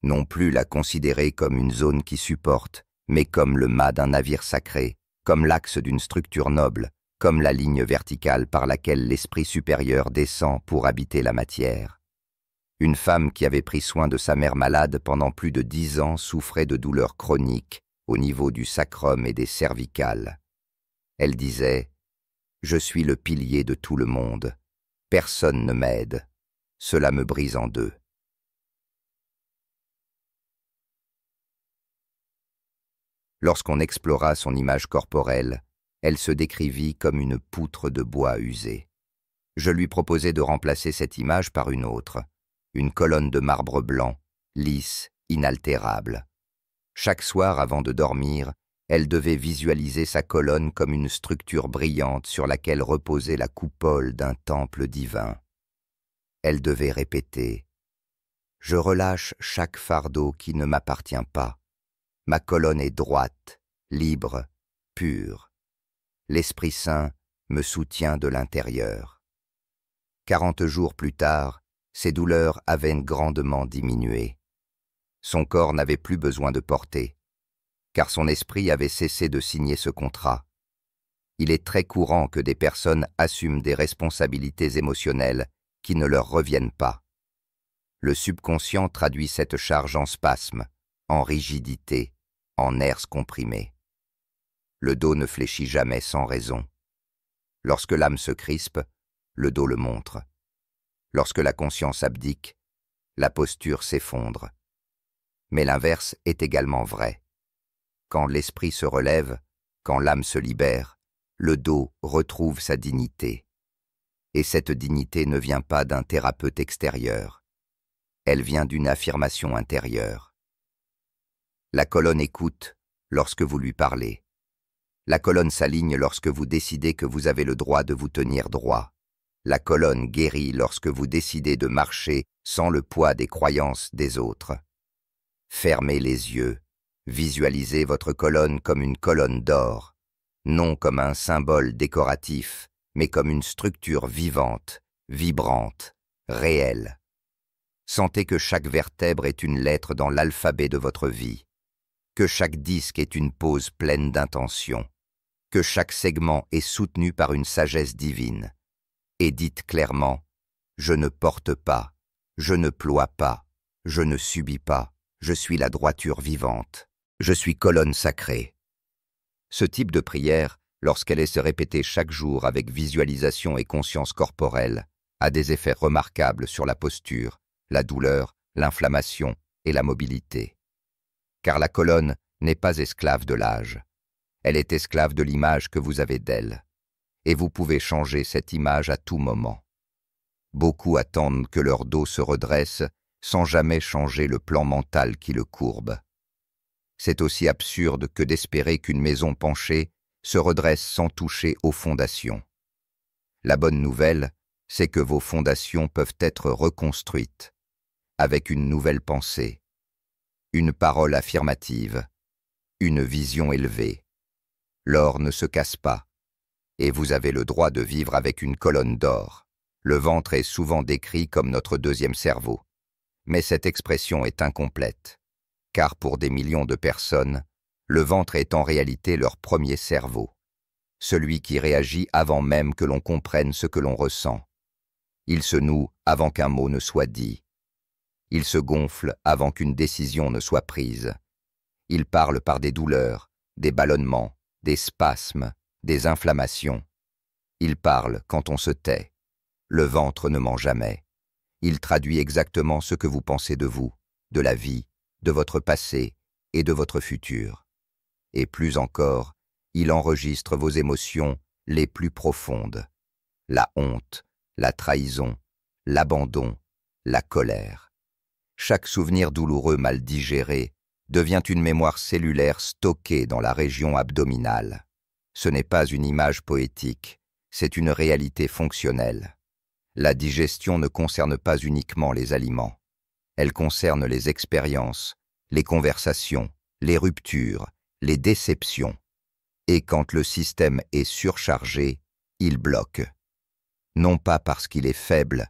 Non plus la considérer comme une zone qui supporte, mais comme le mât d'un navire sacré, comme l'axe d'une structure noble, comme la ligne verticale par laquelle l'esprit supérieur descend pour habiter la matière. Une femme qui avait pris soin de sa mère malade pendant plus de 10 ans souffrait de douleurs chroniques au niveau du sacrum et des cervicales. Elle disait « Je suis le pilier de tout le monde. Personne ne m'aide. Cela me brise en deux. » Lorsqu'on explora son image corporelle, elle se décrivit comme une poutre de bois usée. Je lui proposai de remplacer cette image par une autre, une colonne de marbre blanc, lisse, inaltérable. Chaque soir avant de dormir, elle devait visualiser sa colonne comme une structure brillante sur laquelle reposait la coupole d'un temple divin. Elle devait répéter « Je relâche chaque fardeau qui ne m'appartient pas. Ma colonne est droite, libre, pure. L'Esprit Saint me soutient de l'intérieur. » 40 jours plus tard, ses douleurs avaient grandement diminué. Son corps n'avait plus besoin de porter, car son esprit avait cessé de signer ce contrat. Il est très courant que des personnes assument des responsabilités émotionnelles qui ne leur reviennent pas. Le subconscient traduit cette charge en spasmes, en rigidité, en nerfs comprimés. Le dos ne fléchit jamais sans raison. Lorsque l'âme se crispe, le dos le montre. Lorsque la conscience abdique, la posture s'effondre. Mais l'inverse est également vrai. Quand l'esprit se relève, quand l'âme se libère, le dos retrouve sa dignité. Et cette dignité ne vient pas d'un thérapeute extérieur. Elle vient d'une affirmation intérieure. La colonne écoute lorsque vous lui parlez. La colonne s'aligne lorsque vous décidez que vous avez le droit de vous tenir droit. La colonne guérit lorsque vous décidez de marcher sans le poids des croyances des autres. Fermez les yeux, visualisez votre colonne comme une colonne d'or, non comme un symbole décoratif, mais comme une structure vivante, vibrante, réelle. Sentez que chaque vertèbre est une lettre dans l'alphabet de votre vie, que chaque disque est une pose pleine d'intention, que chaque segment est soutenu par une sagesse divine. Et dites clairement « Je ne porte pas, je ne ploie pas, je ne subis pas, je suis la droiture vivante, je suis colonne sacrée ». Ce type de prière lorsqu'elle est se répéter chaque jour avec visualisation et conscience corporelle, a des effets remarquables sur la posture, la douleur, l'inflammation et la mobilité. Car la colonne n'est pas esclave de l'âge. Elle est esclave de l'image que vous avez d'elle. Et vous pouvez changer cette image à tout moment. Beaucoup attendent que leur dos se redresse sans jamais changer le plan mental qui le courbe. C'est aussi absurde que d'espérer qu'une maison penchée se redresse sans toucher aux fondations. La bonne nouvelle, c'est que vos fondations peuvent être reconstruites, avec une nouvelle pensée, une parole affirmative, une vision élevée. L'or ne se casse pas, et vous avez le droit de vivre avec une colonne d'or. Le ventre est souvent décrit comme notre deuxième cerveau, mais cette expression est incomplète, car pour des millions de personnes, le ventre est en réalité leur premier cerveau, celui qui réagit avant même que l'on comprenne ce que l'on ressent. Il se noue avant qu'un mot ne soit dit. Il se gonfle avant qu'une décision ne soit prise. Il parle par des douleurs, des ballonnements, des spasmes, des inflammations. Il parle quand on se tait. Le ventre ne ment jamais. Il traduit exactement ce que vous pensez de vous, de la vie, de votre passé et de votre futur. Et plus encore, il enregistre vos émotions les plus profondes. La honte, la trahison, l'abandon, la colère. Chaque souvenir douloureux mal digéré devient une mémoire cellulaire stockée dans la région abdominale. Ce n'est pas une image poétique, c'est une réalité fonctionnelle. La digestion ne concerne pas uniquement les aliments. Elle concerne les expériences, les conversations, les ruptures, les déceptions. Et quand le système est surchargé, il bloque. Non pas parce qu'il est faible,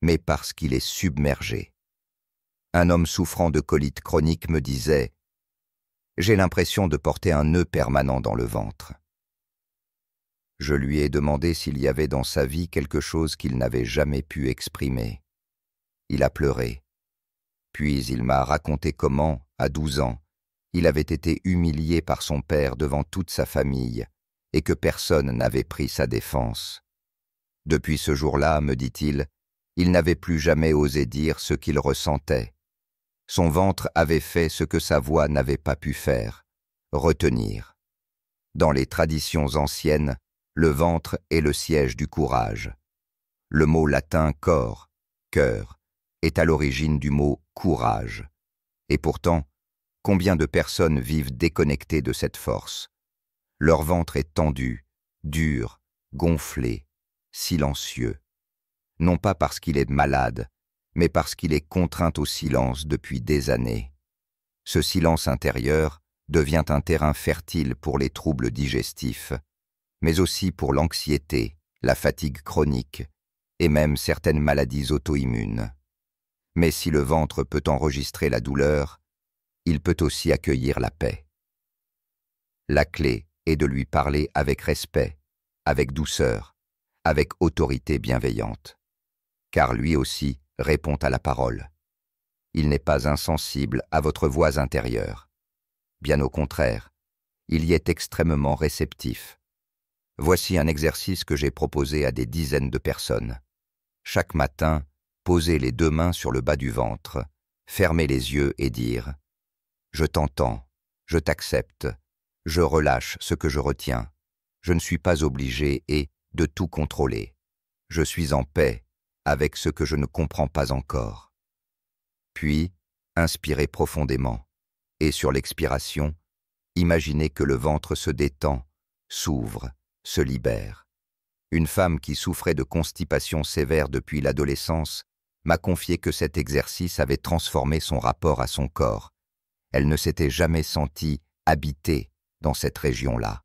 mais parce qu'il est submergé. Un homme souffrant de colite chronique me disait « J'ai l'impression de porter un nœud permanent dans le ventre ». Je lui ai demandé s'il y avait dans sa vie quelque chose qu'il n'avait jamais pu exprimer. Il a pleuré. Puis il m'a raconté comment, à 12 ans, il avait été humilié par son père devant toute sa famille et que personne n'avait pris sa défense. Depuis ce jour-là, me dit-il, il n'avait plus jamais osé dire ce qu'il ressentait. Son ventre avait fait ce que sa voix n'avait pas pu faire, retenir. Dans les traditions anciennes, le ventre est le siège du courage. Le mot latin cor, cœur, est à l'origine du mot courage. Et pourtant, combien de personnes vivent déconnectées de cette force? Leur ventre est tendu, dur, gonflé, silencieux. Non pas parce qu'il est malade, mais parce qu'il est contraint au silence depuis des années. Ce silence intérieur devient un terrain fertile pour les troubles digestifs, mais aussi pour l'anxiété, la fatigue chronique et même certaines maladies auto-immunes. Mais si le ventre peut enregistrer la douleur, il peut aussi accueillir la paix. La clé est de lui parler avec respect, avec douceur, avec autorité bienveillante. Car lui aussi répond à la parole. Il n'est pas insensible à votre voix intérieure. Bien au contraire, il y est extrêmement réceptif. Voici un exercice que j'ai proposé à des dizaines de personnes. Chaque matin, posez les 2 mains sur le bas du ventre, fermez les yeux et dire « Je t'entends, je t'accepte, je relâche ce que je retiens, je ne suis pas obligé et de tout contrôler. Je suis en paix avec ce que je ne comprends pas encore. » Puis, inspirez profondément et sur l'expiration, imaginez que le ventre se détend, s'ouvre, se libère. Une femme qui souffrait de constipation sévère depuis l'adolescence m'a confié que cet exercice avait transformé son rapport à son corps. Elle ne s'était jamais sentie habitée dans cette région-là.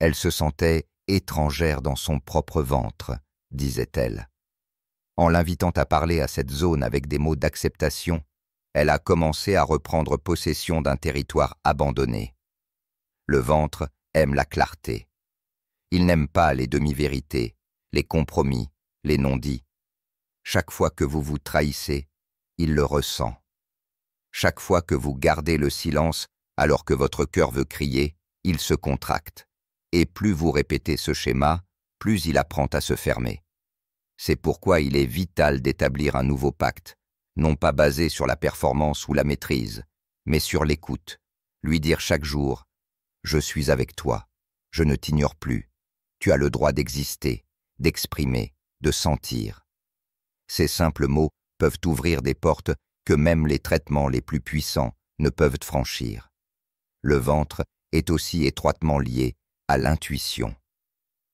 Elle se sentait étrangère dans son propre ventre, disait-elle. En l'invitant à parler à cette zone avec des mots d'acceptation, elle a commencé à reprendre possession d'un territoire abandonné. Le ventre aime la clarté. Il n'aime pas les demi-vérités, les compromis, les non-dits. Chaque fois que vous vous trahissez, il le ressent. Chaque fois que vous gardez le silence alors que votre cœur veut crier, il se contracte. Et plus vous répétez ce schéma, plus il apprend à se fermer. C'est pourquoi il est vital d'établir un nouveau pacte, non pas basé sur la performance ou la maîtrise, mais sur l'écoute. Lui dire chaque jour « Je suis avec toi, je ne t'ignore plus, tu as le droit d'exister, d'exprimer, de sentir. » Ces simples mots peuvent ouvrir des portes que même les traitements les plus puissants ne peuvent franchir. Le ventre est aussi étroitement lié à l'intuition.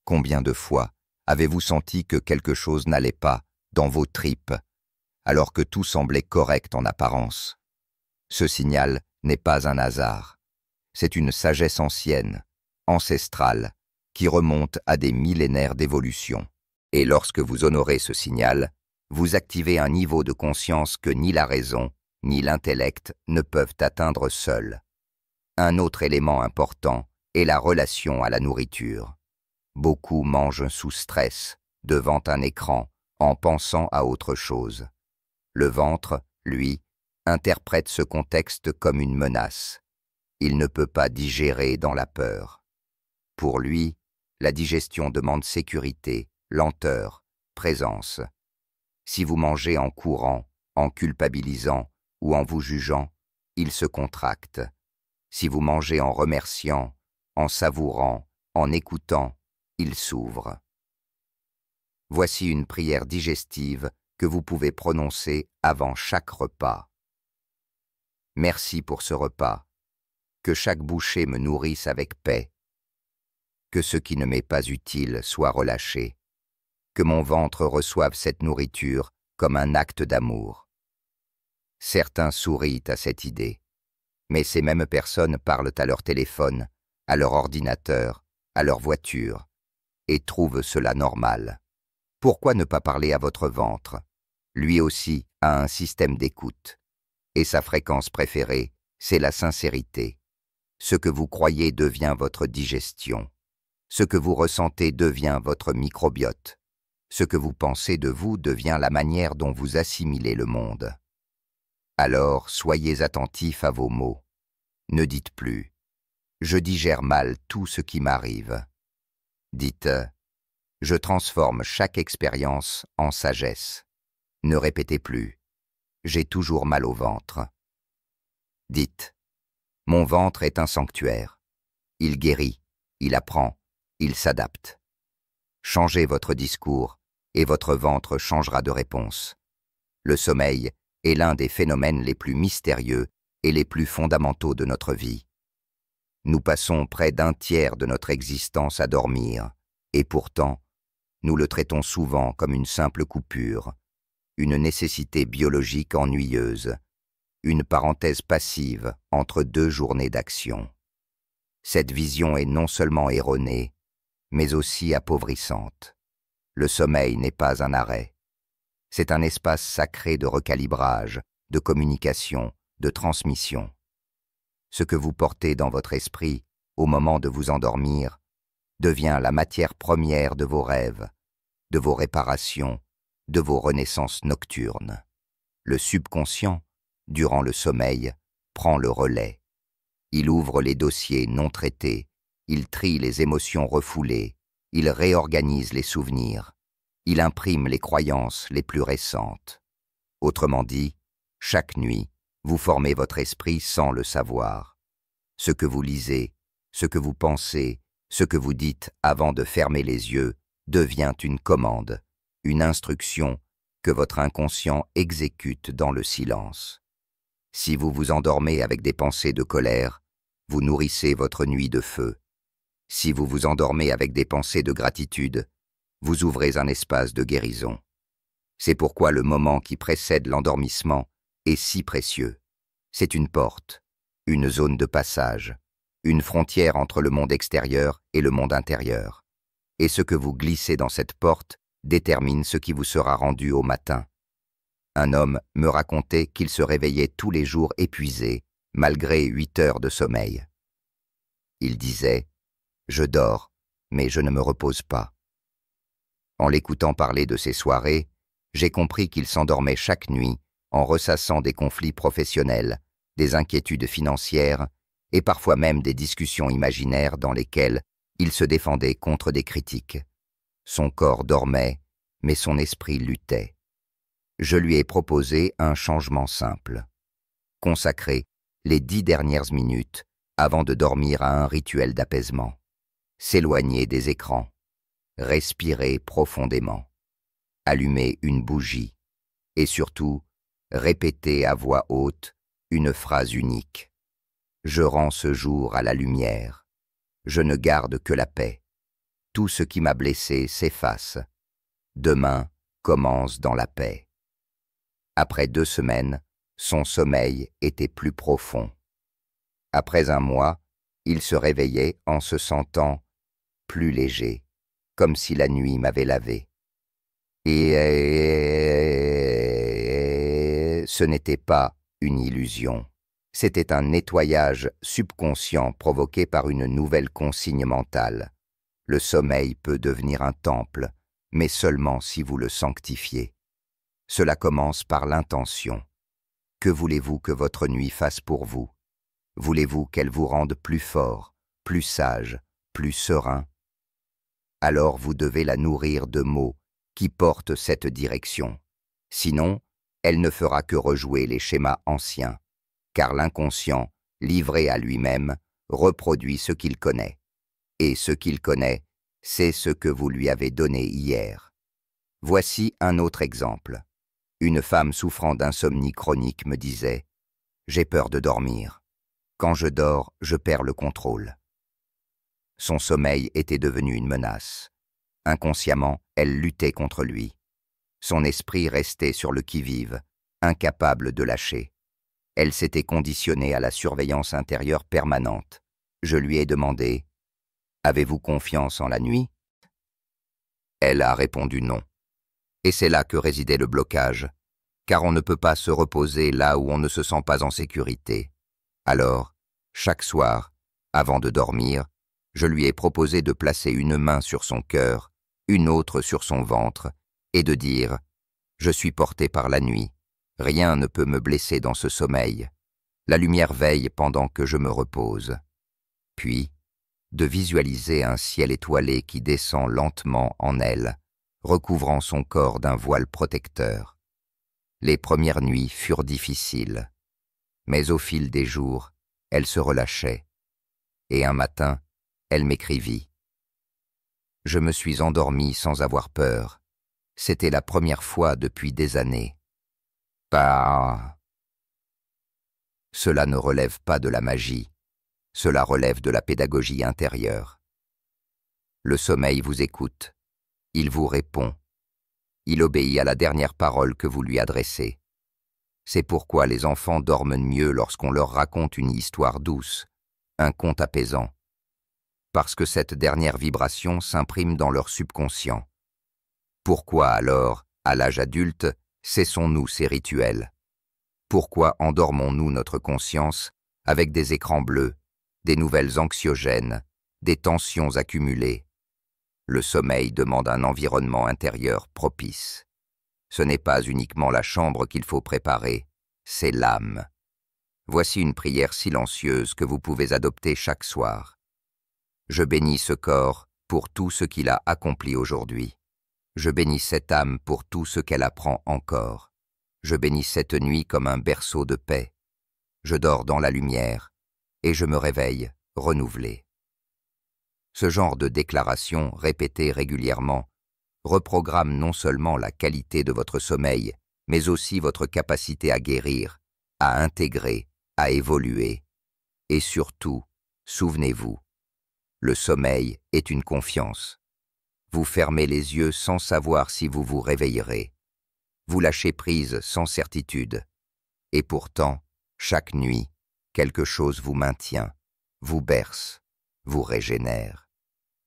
Combien de fois avez-vous senti que quelque chose n'allait pas dans vos tripes, alors que tout semblait correct en apparence? Ce signal n'est pas un hasard. C'est une sagesse ancienne, ancestrale, qui remonte à des millénaires d'évolution. Et lorsque vous honorez ce signal, vous activez un niveau de conscience que ni la raison, ni l'intellect ne peuvent atteindre seuls. Un autre élément important est la relation à la nourriture. Beaucoup mangent sous stress, devant un écran, en pensant à autre chose. Le ventre, lui, interprète ce contexte comme une menace. Il ne peut pas digérer dans la peur. Pour lui, la digestion demande sécurité, lenteur, présence. Si vous mangez en courant, en culpabilisant ou en vous jugeant, il se contracte. Si vous mangez en remerciant, en savourant, en écoutant, il s'ouvre. Voici une prière digestive que vous pouvez prononcer avant chaque repas. Merci pour ce repas. Que chaque bouchée me nourrisse avec paix. Que ce qui ne m'est pas utile soit relâché. Que mon ventre reçoive cette nourriture comme un acte d'amour. Certains sourient à cette idée, mais ces mêmes personnes parlent à leur téléphone, à leur ordinateur, à leur voiture, et trouvent cela normal. Pourquoi ne pas parler à votre ventre? Lui aussi a un système d'écoute, et sa fréquence préférée, c'est la sincérité. Ce que vous croyez devient votre digestion. Ce que vous ressentez devient votre microbiote. Ce que vous pensez de vous devient la manière dont vous assimilez le monde. Alors, soyez attentifs à vos mots. Ne dites plus « Je digère mal tout ce qui m'arrive ». Dites « Je transforme chaque expérience en sagesse ». Ne répétez plus « J'ai toujours mal au ventre ». Dites « Mon ventre est un sanctuaire. Il guérit, il apprend, il s'adapte ». Changez votre discours et votre ventre changera de réponse. Le sommeil est l'un des phénomènes les plus mystérieux et les plus fondamentaux de notre vie. Nous passons près d'un tiers de notre existence à dormir, et pourtant, nous le traitons souvent comme une simple coupure, une nécessité biologique ennuyeuse, une parenthèse passive entre deux journées d'action. Cette vision est non seulement erronée, mais aussi appauvrissante. Le sommeil n'est pas un arrêt. C'est un espace sacré de recalibrage, de communication, de transmission. Ce que vous portez dans votre esprit au moment de vous endormir devient la matière première de vos rêves, de vos réparations, de vos renaissances nocturnes. Le subconscient, durant le sommeil, prend le relais. Il ouvre les dossiers non traités, il trie les émotions refoulées, il réorganise les souvenirs, il imprime les croyances les plus récentes. Autrement dit, chaque nuit, vous formez votre esprit sans le savoir. Ce que vous lisez, ce que vous pensez, ce que vous dites avant de fermer les yeux devient une commande, une instruction que votre inconscient exécute dans le silence. Si vous vous endormez avec des pensées de colère, vous nourrissez votre nuit de feu. Si vous vous endormez avec des pensées de gratitude, vous ouvrez un espace de guérison. C'est pourquoi le moment qui précède l'endormissement est si précieux. C'est une porte, une zone de passage, une frontière entre le monde extérieur et le monde intérieur. Et ce que vous glissez dans cette porte détermine ce qui vous sera rendu au matin. Un homme me racontait qu'il se réveillait tous les jours épuisé, malgré 8 heures de sommeil. Il disait « Je dors, mais je ne me repose pas ». En l'écoutant parler de ses soirées, j'ai compris qu'il s'endormait chaque nuit en ressassant des conflits professionnels, des inquiétudes financières et parfois même des discussions imaginaires dans lesquelles Il se défendait contre des critiques. Son corps dormait, mais son esprit luttait. Je lui ai proposé un changement simple. Consacrer les 10 dernières minutes avant de dormir à un rituel d'apaisement. S'éloigner des écrans. Respirer profondément. Allumer une bougie. Et surtout, répéter à voix haute une phrase unique. Je rends ce jour à la lumière. Je ne garde que la paix. Tout ce qui m'a blessé s'efface. Demain commence dans la paix. Après 2 semaines, son sommeil était plus profond. Après un mois, il se réveillait en se sentant plus léger, comme si la nuit m'avait lavé. Et ce n'était pas une illusion. C'était un nettoyage subconscient provoqué par une nouvelle consigne mentale. Le sommeil peut devenir un temple, mais seulement si vous le sanctifiez. Cela commence par l'intention. Que voulez-vous que votre nuit fasse pour vous? Voulez-vous qu'elle vous rende plus fort, plus sage, plus serein? Alors vous devez la nourrir de mots qui portent cette direction. Sinon, elle ne fera que rejouer les schémas anciens, car l'inconscient, livré à lui-même, reproduit ce qu'il connaît. Et ce qu'il connaît, c'est ce que vous lui avez donné hier. Voici un autre exemple. Une femme souffrant d'insomnie chronique me disait « J'ai peur de dormir. Quand je dors, je perds le contrôle. » Son sommeil était devenu une menace. Inconsciemment, elle luttait contre lui. Son esprit restait sur le qui-vive, incapable de lâcher. Elle s'était conditionnée à la surveillance intérieure permanente. Je lui ai demandé « Avez-vous confiance en la nuit ?» Elle a répondu non. Et c'est là que résidait le blocage, car on ne peut pas se reposer là où on ne se sent pas en sécurité. Alors, chaque soir, avant de dormir, je lui ai proposé de placer une main sur son cœur, une autre sur son ventre, et de dire « Je suis porté par la nuit, rien ne peut me blesser dans ce sommeil, la lumière veille pendant que je me repose. » Puis, de visualiser un ciel étoilé qui descend lentement en elle, recouvrant son corps d'un voile protecteur. Les premières nuits furent difficiles, mais au fil des jours, elle se relâchait, et un matin, elle m'écrivit. Je me suis endormi sans avoir peur. C'était la première fois depuis des années. Bah... Cela ne relève pas de la magie, cela relève de la pédagogie intérieure. Le sommeil vous écoute, il vous répond, il obéit à la dernière parole que vous lui adressez. C'est pourquoi les enfants dorment mieux lorsqu'on leur raconte une histoire douce, un conte apaisant, parce que cette dernière vibration s'imprime dans leur subconscient. Pourquoi alors, à l'âge adulte, cessons-nous ces rituels? Pourquoi endormons-nous notre conscience avec des écrans bleus, des nouvelles anxiogènes, des tensions accumulées? Le sommeil demande un environnement intérieur propice. Ce n'est pas uniquement la chambre qu'il faut préparer, c'est l'âme. Voici une prière silencieuse que vous pouvez adopter chaque soir. Je bénis ce corps pour tout ce qu'il a accompli aujourd'hui. Je bénis cette âme pour tout ce qu'elle apprend encore. Je bénis cette nuit comme un berceau de paix. Je dors dans la lumière et je me réveille renouvelé. Ce genre de déclaration répétée régulièrement reprogramme non seulement la qualité de votre sommeil, mais aussi votre capacité à guérir, à intégrer, à évoluer. Et surtout, souvenez-vous, le sommeil est une confiance. Vous fermez les yeux sans savoir si vous vous réveillerez. Vous lâchez prise sans certitude. Et pourtant, chaque nuit, quelque chose vous maintient, vous berce, vous régénère.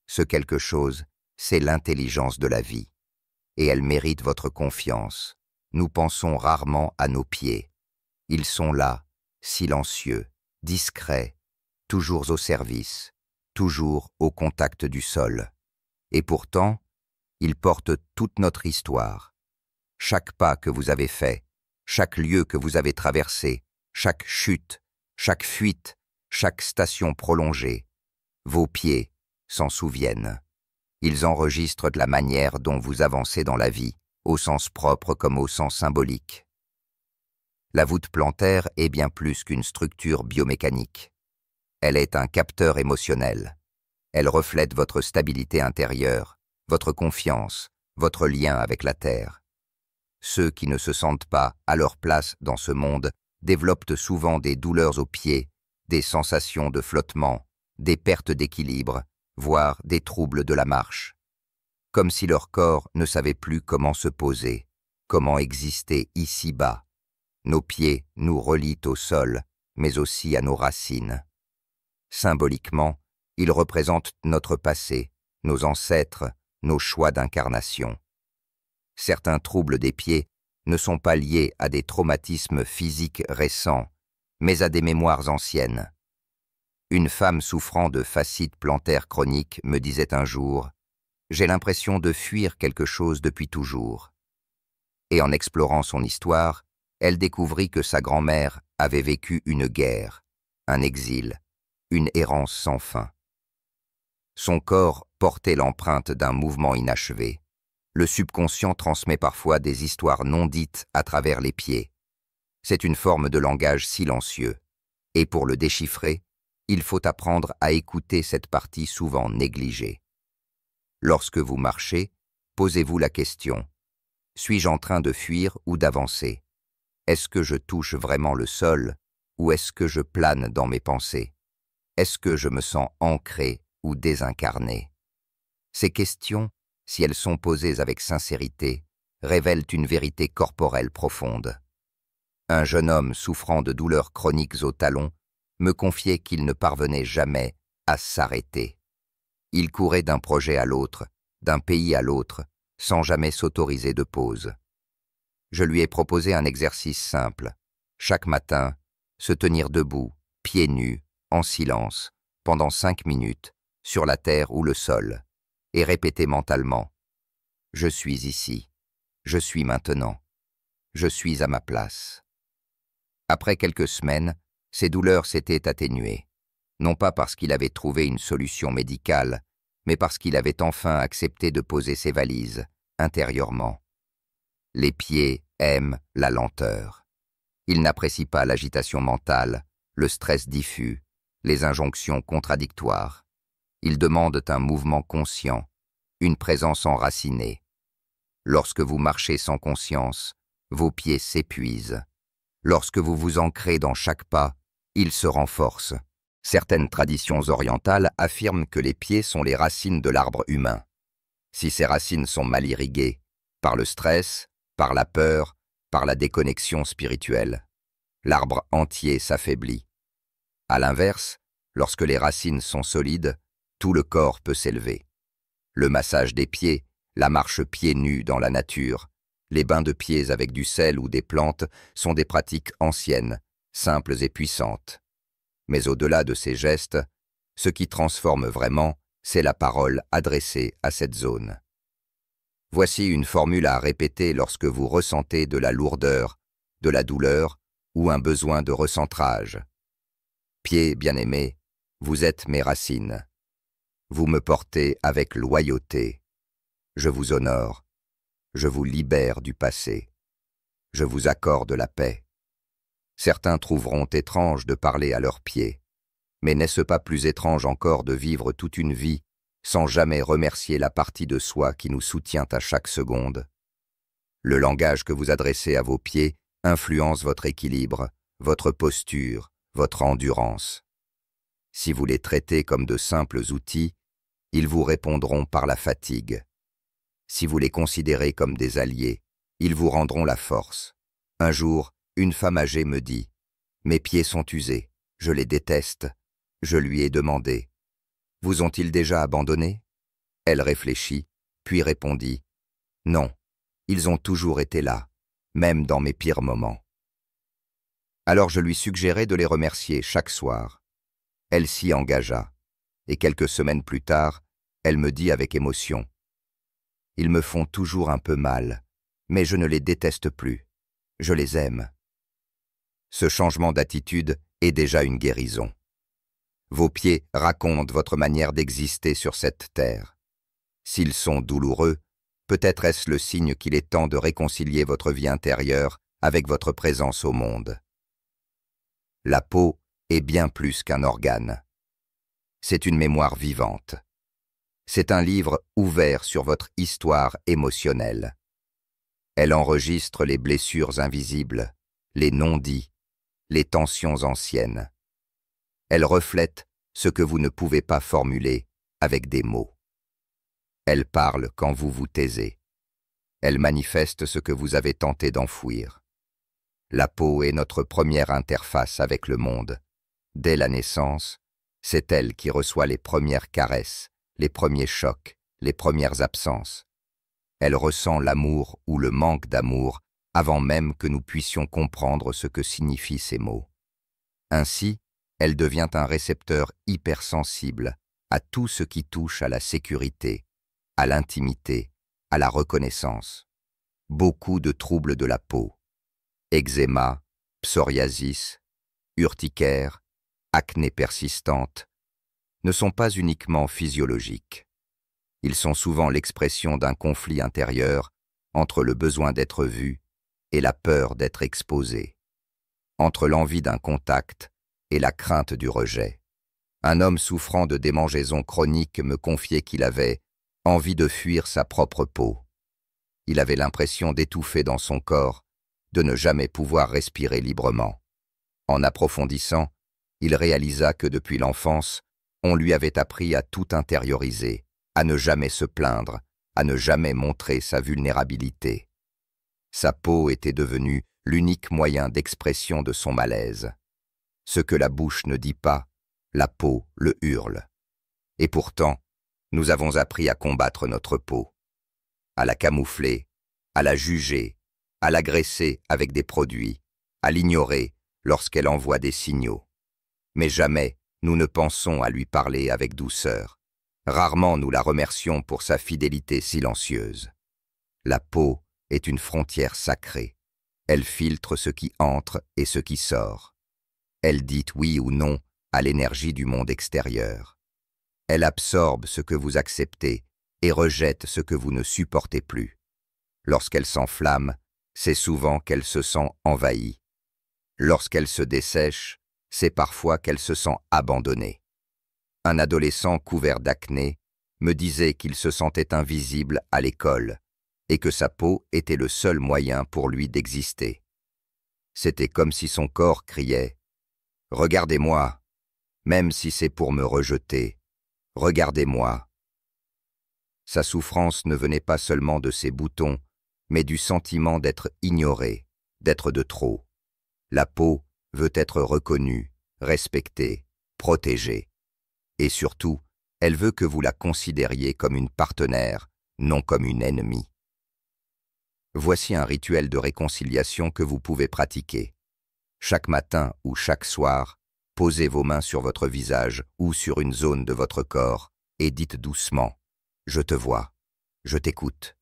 Ce quelque chose, c'est l'intelligence de la vie. Et elle mérite votre confiance. Nous pensons rarement à nos pieds. Ils sont là, silencieux, discrets, toujours au service, toujours au contact du sol. Et pourtant, ils portent toute notre histoire. Chaque pas que vous avez fait, chaque lieu que vous avez traversé, chaque chute, chaque fuite, chaque station prolongée, vos pieds, s'en souviennent. Ils enregistrent la manière dont vous avancez dans la vie, au sens propre comme au sens symbolique. La voûte plantaire est bien plus qu'une structure biomécanique. Elle est un capteur émotionnel. Elle reflète votre stabilité intérieure, votre confiance, votre lien avec la Terre. Ceux qui ne se sentent pas à leur place dans ce monde développent souvent des douleurs aux pieds, des sensations de flottement, des pertes d'équilibre, voire des troubles de la marche. Comme si leur corps ne savait plus comment se poser, comment exister ici-bas. Nos pieds nous relient au sol, mais aussi à nos racines. Symboliquement, ils représentent notre passé, nos ancêtres, nos choix d'incarnation. Certains troubles des pieds ne sont pas liés à des traumatismes physiques récents, mais à des mémoires anciennes. Une femme souffrant de fascite plantaire chronique me disait un jour « J'ai l'impression de fuir quelque chose depuis toujours ». Et en explorant son histoire, elle découvrit que sa grand-mère avait vécu une guerre, un exil, une errance sans fin. Son corps portait l'empreinte d'un mouvement inachevé. Le subconscient transmet parfois des histoires non dites à travers les pieds. C'est une forme de langage silencieux. Et pour le déchiffrer, il faut apprendre à écouter cette partie souvent négligée. Lorsque vous marchez, posez-vous la question « Suis-je en train de fuir ou d'avancer ? Est-ce que je touche vraiment le sol ou est-ce que je plane dans mes pensées ? Est-ce que je me sens ancré ou désincarné ? » Ces questions, si elles sont posées avec sincérité, révèlent une vérité corporelle profonde. Un jeune homme souffrant de douleurs chroniques au talon me confiait qu'il ne parvenait jamais à s'arrêter. Il courait d'un projet à l'autre, d'un pays à l'autre, sans jamais s'autoriser de pause. Je lui ai proposé un exercice simple. Chaque matin, se tenir debout, pieds nus, en silence, pendant 5 minutes, sur la terre ou le sol, et répéter mentalement « Je suis ici, je suis maintenant, je suis à ma place ». Après quelques semaines, ses douleurs s'étaient atténuées, non pas parce qu'il avait trouvé une solution médicale, mais parce qu'il avait enfin accepté de poser ses valises, intérieurement. Les pieds aiment la lenteur. Ils n'apprécient pas l'agitation mentale, le stress diffus, les injonctions contradictoires. Ils demandent un mouvement conscient, une présence enracinée. Lorsque vous marchez sans conscience, vos pieds s'épuisent. Lorsque vous vous ancrez dans chaque pas, ils se renforcent. Certaines traditions orientales affirment que les pieds sont les racines de l'arbre humain. Si ces racines sont mal irriguées, par le stress, par la peur, par la déconnexion spirituelle, l'arbre entier s'affaiblit. À l'inverse, lorsque les racines sont solides, tout le corps peut s'élever. Le massage des pieds, la marche pieds nus dans la nature, les bains de pieds avec du sel ou des plantes sont des pratiques anciennes, simples et puissantes. Mais au-delà de ces gestes, ce qui transforme vraiment, c'est la parole adressée à cette zone. Voici une formule à répéter lorsque vous ressentez de la lourdeur, de la douleur ou un besoin de recentrage. Pieds bien-aimés, vous êtes mes racines. Vous me portez avec loyauté. Je vous honore. Je vous libère du passé. Je vous accorde la paix. Certains trouveront étrange de parler à leurs pieds, mais n'est-ce pas plus étrange encore de vivre toute une vie sans jamais remercier la partie de soi qui nous soutient à chaque seconde? Le langage que vous adressez à vos pieds influence votre équilibre, votre posture, votre endurance. Si vous les traitez comme de simples outils, ils vous répondront par la fatigue. Si vous les considérez comme des alliés, ils vous rendront la force. Un jour, une femme âgée me dit « Mes pieds sont usés, je les déteste ». Je lui ai demandé « Vous ont-ils déjà abandonné ?» Elle réfléchit, puis répondit « Non, ils ont toujours été là, même dans mes pires moments. » Alors je lui suggérai de les remercier chaque soir. Elle s'y engagea, et quelques semaines plus tard, elle me dit avec émotion « Ils me font toujours un peu mal, mais je ne les déteste plus, je les aime. » Ce changement d'attitude est déjà une guérison. Vos pieds racontent votre manière d'exister sur cette terre. S'ils sont douloureux, peut-être est-ce le signe qu'il est temps de réconcilier votre vie intérieure avec votre présence au monde. La peau est bien plus qu'un organe. C'est une mémoire vivante. C'est un livre ouvert sur votre histoire émotionnelle. Elle enregistre les blessures invisibles, les non-dits, les tensions anciennes. Elle reflète ce que vous ne pouvez pas formuler avec des mots. Elle parle quand vous vous taisez. Elle manifeste ce que vous avez tenté d'enfouir. La peau est notre première interface avec le monde. Dès la naissance, c'est elle qui reçoit les premières caresses, les premiers chocs, les premières absences. Elle ressent l'amour ou le manque d'amour avant même que nous puissions comprendre ce que signifient ces mots. Ainsi, elle devient un récepteur hypersensible à tout ce qui touche à la sécurité, à l'intimité, à la reconnaissance. Beaucoup de troubles de la peau, eczéma, psoriasis, urticaire, acné persistante, ne sont pas uniquement physiologiques. Ils sont souvent l'expression d'un conflit intérieur entre le besoin d'être vu et la peur d'être exposé, entre l'envie d'un contact et la crainte du rejet. Un homme souffrant de démangeaisons chroniques me confiait qu'il avait envie de fuir sa propre peau. Il avait l'impression d'étouffer dans son corps, de ne jamais pouvoir respirer librement. En approfondissant, il réalisa que depuis l'enfance, on lui avait appris à tout intérioriser, à ne jamais se plaindre, à ne jamais montrer sa vulnérabilité. Sa peau était devenue l'unique moyen d'expression de son malaise. Ce que la bouche ne dit pas, la peau le hurle. Et pourtant, nous avons appris à combattre notre peau, à la camoufler, à la juger, à l'agresser avec des produits, à l'ignorer lorsqu'elle envoie des signaux. Mais jamais nous ne pensons à lui parler avec douceur. Rarement nous la remercions pour sa fidélité silencieuse. La peau est une frontière sacrée. Elle filtre ce qui entre et ce qui sort. Elle dit oui ou non à l'énergie du monde extérieur. Elle absorbe ce que vous acceptez et rejette ce que vous ne supportez plus. Lorsqu'elle s'enflamme, c'est souvent qu'elle se sent envahie. Lorsqu'elle se dessèche, c'est parfois qu'elle se sent abandonnée. Un adolescent couvert d'acné me disait qu'il se sentait invisible à l'école et que sa peau était le seul moyen pour lui d'exister. C'était comme si son corps criait « Regardez-moi, même si c'est pour me rejeter, regardez-moi ». Sa souffrance ne venait pas seulement de ses boutons, mais du sentiment d'être ignoré, d'être de trop. La peau veut être reconnue, respectée, protégée. Et surtout, elle veut que vous la considériez comme une partenaire, non comme une ennemie. Voici un rituel de réconciliation que vous pouvez pratiquer. Chaque matin ou chaque soir, posez vos mains sur votre visage ou sur une zone de votre corps et dites doucement « Je te vois, je t'écoute.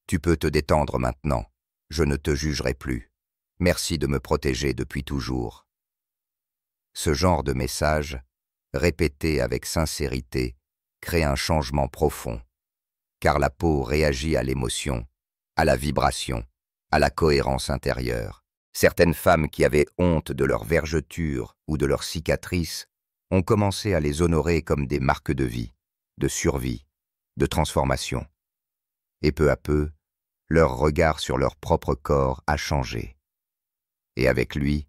Tu peux te détendre maintenant, je ne te jugerai plus. Merci de me protéger depuis toujours. » Ce genre de message, répété avec sincérité, crée un changement profond, car la peau réagit à l'émotion, à la vibration, à la cohérence intérieure. Certaines femmes qui avaient honte de leur vergeture ou de leurs cicatrices ont commencé à les honorer comme des marques de vie, de survie, de transformation. Et peu à peu, leur regard sur leur propre corps a changé. Et avec lui,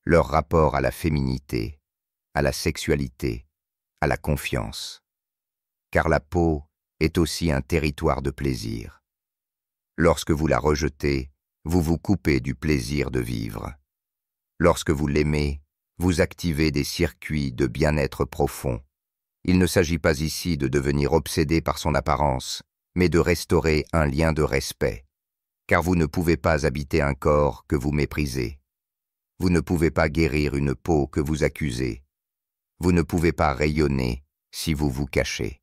leur rapport à la féminité, à la sexualité, à la confiance. Car la peau est aussi un territoire de plaisir. Lorsque vous la rejetez, vous vous coupez du plaisir de vivre. Lorsque vous l'aimez, vous activez des circuits de bien-être profond. Il ne s'agit pas ici de devenir obsédé par son apparence, mais de restaurer un lien de respect. Car vous ne pouvez pas habiter un corps que vous méprisez. Vous ne pouvez pas guérir une peau que vous accusez. Vous ne pouvez pas rayonner si vous vous cachez.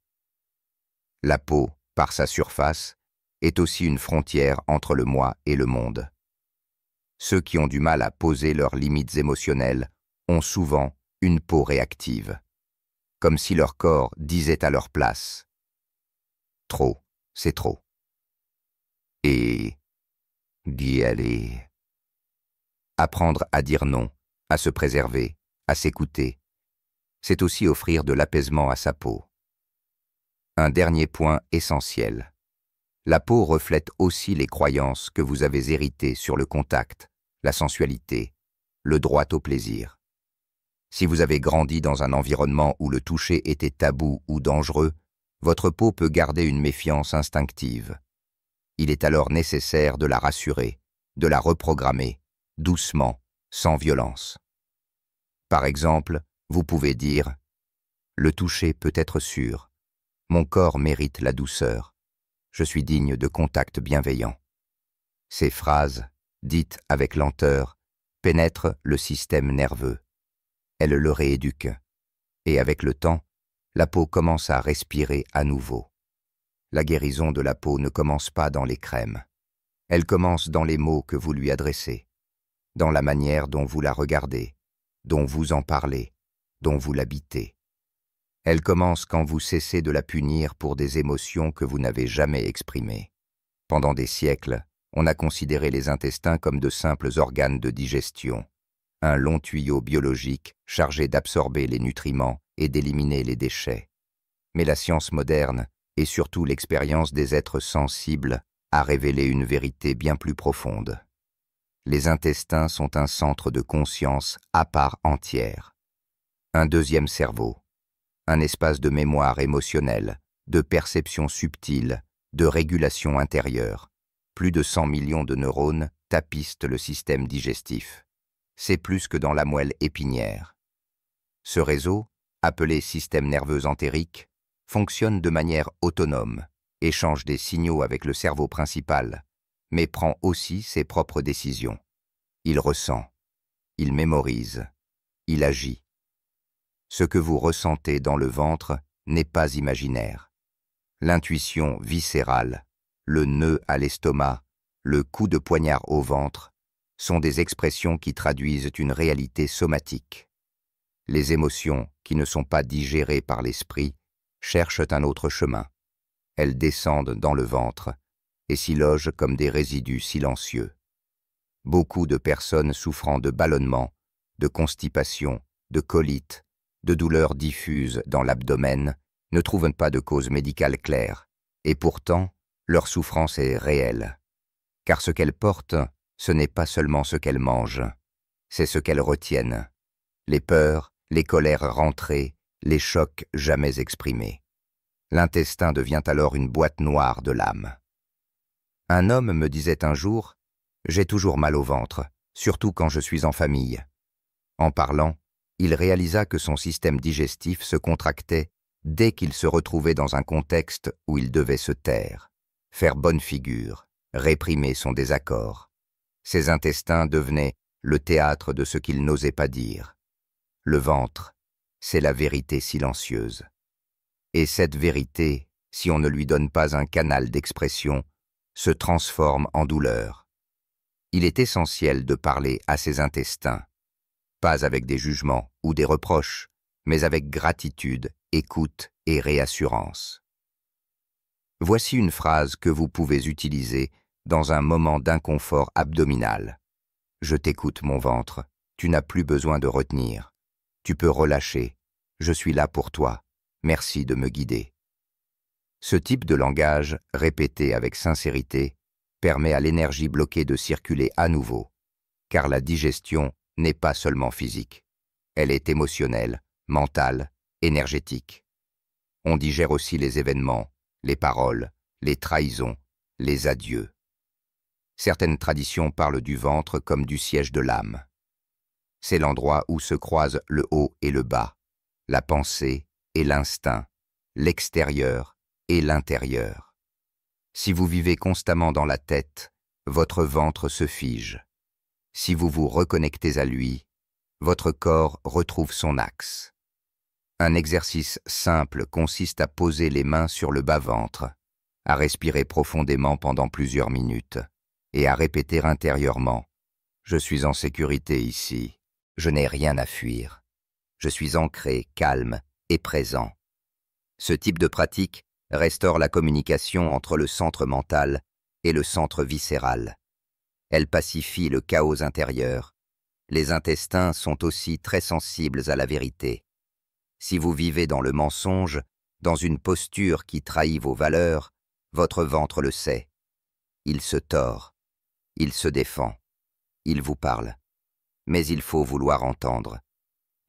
La peau, par sa surface, est aussi une frontière entre le moi et le monde. Ceux qui ont du mal à poser leurs limites émotionnelles ont souvent une peau réactive. comme si leur corps disait à leur place « Trop, c'est trop ». Et d'y aller. Apprendre à dire non, à se préserver, à s'écouter, c'est aussi offrir de l'apaisement à sa peau. Un dernier point essentiel. La peau reflète aussi les croyances que vous avez héritées sur le contact, la sensualité, le droit au plaisir. Si vous avez grandi dans un environnement où le toucher était tabou ou dangereux, votre peau peut garder une méfiance instinctive. Il est alors nécessaire de la rassurer, de la reprogrammer, doucement, sans violence. Par exemple, vous pouvez dire « Le toucher peut être sûr. Mon corps mérite la douceur. Je suis digne de contacts bienveillants. » Ces phrases, dites avec lenteur, pénètrent le système nerveux. Elles le rééduquent. Et avec le temps, la peau commence à respirer à nouveau. La guérison de la peau ne commence pas dans les crèmes. Elle commence dans les mots que vous lui adressez, dans la manière dont vous la regardez, dont vous en parlez, dont vous l'habitez. Elle commence quand vous cessez de la punir pour des émotions que vous n'avez jamais exprimées. Pendant des siècles, on a considéré les intestins comme de simples organes de digestion, un long tuyau biologique chargé d'absorber les nutriments et d'éliminer les déchets. Mais la science moderne, et surtout l'expérience des êtres sensibles, a révélé une vérité bien plus profonde. Les intestins sont un centre de conscience à part entière. Un deuxième cerveau, un espace de mémoire émotionnelle, de perception subtile, de régulation intérieure. Plus de 100 millions de neurones tapistent le système digestif. C'est plus que dans la moelle épinière. Ce réseau, appelé système nerveux entérique, fonctionne de manière autonome, échange des signaux avec le cerveau principal, mais prend aussi ses propres décisions. Il ressent, il mémorise, il agit. Ce que vous ressentez dans le ventre n'est pas imaginaire. L'intuition viscérale, le nœud à l'estomac, le coup de poignard au ventre, sont des expressions qui traduisent une réalité somatique. Les émotions, qui ne sont pas digérées par l'esprit, cherchent un autre chemin. Elles descendent dans le ventre et s'y logent comme des résidus silencieux. Beaucoup de personnes souffrant de ballonnement, de constipation, de colite, de douleurs diffuses dans l'abdomen ne trouvent pas de cause médicale claire, et pourtant, leur souffrance est réelle. Car ce qu'elles portent, ce n'est pas seulement ce qu'elles mangent, c'est ce qu'elles retiennent. Les peurs, les colères rentrées, les chocs jamais exprimés. L'intestin devient alors une boîte noire de l'âme. Un homme me disait un jour « J'ai toujours mal au ventre, surtout quand je suis en famille. » En parlant, il réalisa que son système digestif se contractait dès qu'il se retrouvait dans un contexte où il devait se taire, faire bonne figure, réprimer son désaccord. Ses intestins devenaient le théâtre de ce qu'il n'osait pas dire. Le ventre, c'est la vérité silencieuse. Et cette vérité, si on ne lui donne pas un canal d'expression, se transforme en douleur. Il est essentiel de parler à ses intestins, pas avec des jugements ou des reproches, mais avec gratitude, écoute et réassurance. Voici une phrase que vous pouvez utiliser dans un moment d'inconfort abdominal. « Je t'écoute, mon ventre, tu n'as plus besoin de retenir. Tu peux relâcher, je suis là pour toi, merci de me guider. » Ce type de langage, répété avec sincérité, permet à l'énergie bloquée de circuler à nouveau, car la digestion n'est pas seulement physique, elle est émotionnelle, mentale, énergétique. On digère aussi les événements, les paroles, les trahisons, les adieux. Certaines traditions parlent du ventre comme du siège de l'âme. C'est l'endroit où se croisent le haut et le bas, la pensée et l'instinct, l'extérieur et l'intérieur. Si vous vivez constamment dans la tête, votre ventre se fige. Si vous vous reconnectez à lui, votre corps retrouve son axe. Un exercice simple consiste à poser les mains sur le bas-ventre, à respirer profondément pendant plusieurs minutes et à répéter intérieurement « Je suis en sécurité ici, je n'ai rien à fuir. Je suis ancré, calme et présent. Ce type de pratique restaure la communication entre le centre mental et le centre viscéral. Elle pacifie le chaos intérieur. Les intestins sont aussi très sensibles à la vérité. Si vous vivez dans le mensonge, dans une posture qui trahit vos valeurs, votre ventre le sait. Il se tord, il se défend, il vous parle. Mais il faut vouloir entendre.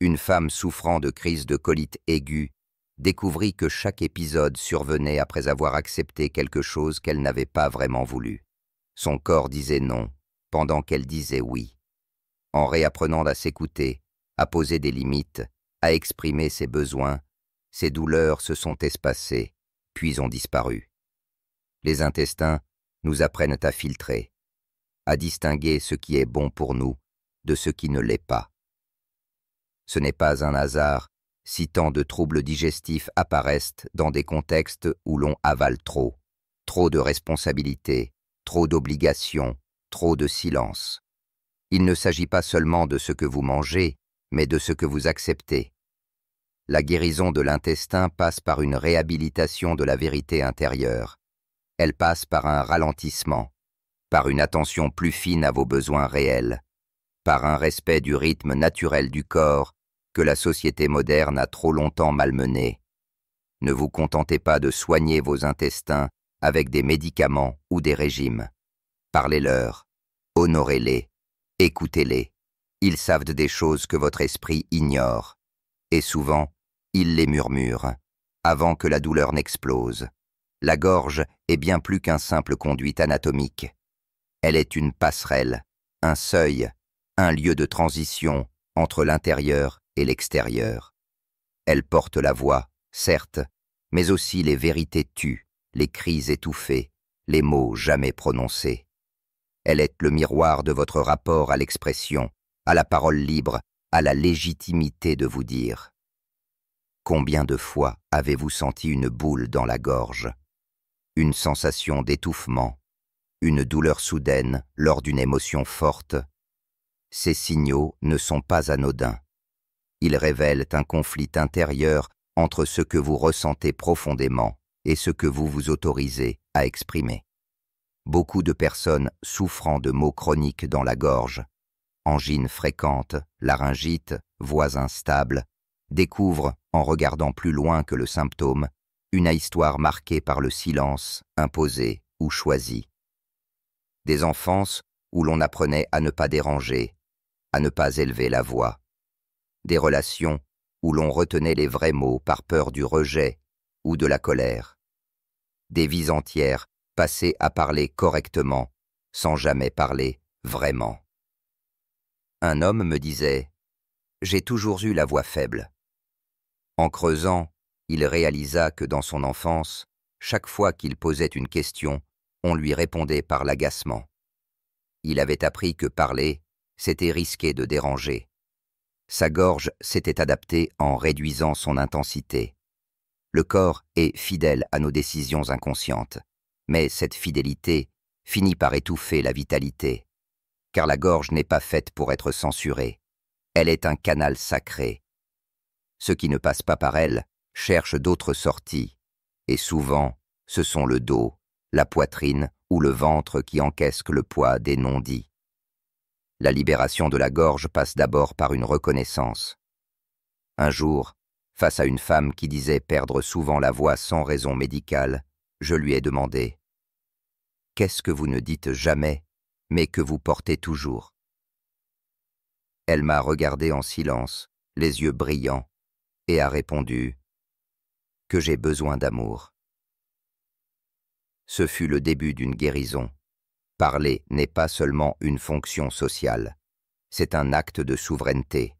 Une femme souffrant de crise de colite aiguë découvrit que chaque épisode survenait après avoir accepté quelque chose qu'elle n'avait pas vraiment voulu. Son corps disait non, pendant qu'elle disait oui. En réapprenant à s'écouter, à poser des limites, à exprimer ses besoins, ses douleurs se sont espacées, puis ont disparu. Les intestins nous apprennent à filtrer, à distinguer ce qui est bon pour nous de ce qui ne l'est pas. Ce n'est pas un hasard si tant de troubles digestifs apparaissent dans des contextes où l'on avale trop de responsabilités, trop d'obligations, trop de silence. Il ne s'agit pas seulement de ce que vous mangez, mais de ce que vous acceptez. La guérison de l'intestin passe par une réhabilitation de la vérité intérieure. Elle passe par un ralentissement, par une attention plus fine à vos besoins réels, par un respect du rythme naturel du corps que la société moderne a trop longtemps malmené. Ne vous contentez pas de soigner vos intestins avec des médicaments ou des régimes. Parlez-leur, honorez-les, écoutez-les. Ils savent des choses que votre esprit ignore, et souvent, ils les murmurent, avant que la douleur n'explose. La gorge est bien plus qu'un simple conduit anatomique. Elle est une passerelle, un seuil, un lieu de transition entre l'intérieur et l'extérieur. Elle porte la voix, certes, mais aussi les vérités tues, les cris étouffés, les mots jamais prononcés. Elle est le miroir de votre rapport à l'expression, à la parole libre, à la légitimité de vous dire. Combien de fois avez-vous senti une boule dans la gorge, une sensation d'étouffement, une douleur soudaine lors d'une émotion forte? Ces signaux ne sont pas anodins. Ils révèlent un conflit intérieur entre ce que vous ressentez profondément et ce que vous vous autorisez à exprimer. Beaucoup de personnes souffrant de maux chroniques dans la gorge, angines fréquentes, laryngite, voix instables, découvrent, en regardant plus loin que le symptôme, une histoire marquée par le silence, imposé ou choisi. Des enfances où l'on apprenait à ne pas déranger, à ne pas élever la voix. Des relations où l'on retenait les vrais mots par peur du rejet ou de la colère. Des vies entières passées à parler correctement, sans jamais parler vraiment. Un homme me disait « J'ai toujours eu la voix faible ». En creusant, il réalisa que dans son enfance, chaque fois qu'il posait une question, on lui répondait par l'agacement. Il avait appris que parler, c'était risquer de déranger. Sa gorge s'était adaptée en réduisant son intensité. Le corps est fidèle à nos décisions inconscientes, mais cette fidélité finit par étouffer la vitalité, car la gorge n'est pas faite pour être censurée. Elle est un canal sacré. Ceux qui ne passent pas par elle cherchent d'autres sorties, et souvent, ce sont le dos, la poitrine ou le ventre qui encaissent le poids des non-dits. La libération de la gorge passe d'abord par une reconnaissance. Un jour, face à une femme qui disait perdre souvent la voix sans raison médicale, je lui ai demandé « Qu'est-ce que vous ne dites jamais, mais que vous portez toujours ?» Elle m'a regardé en silence, les yeux brillants, et a répondu « Que j'ai besoin d'amour ». Ce fut le début d'une guérison. Parler n'est pas seulement une fonction sociale, c'est un acte de souveraineté.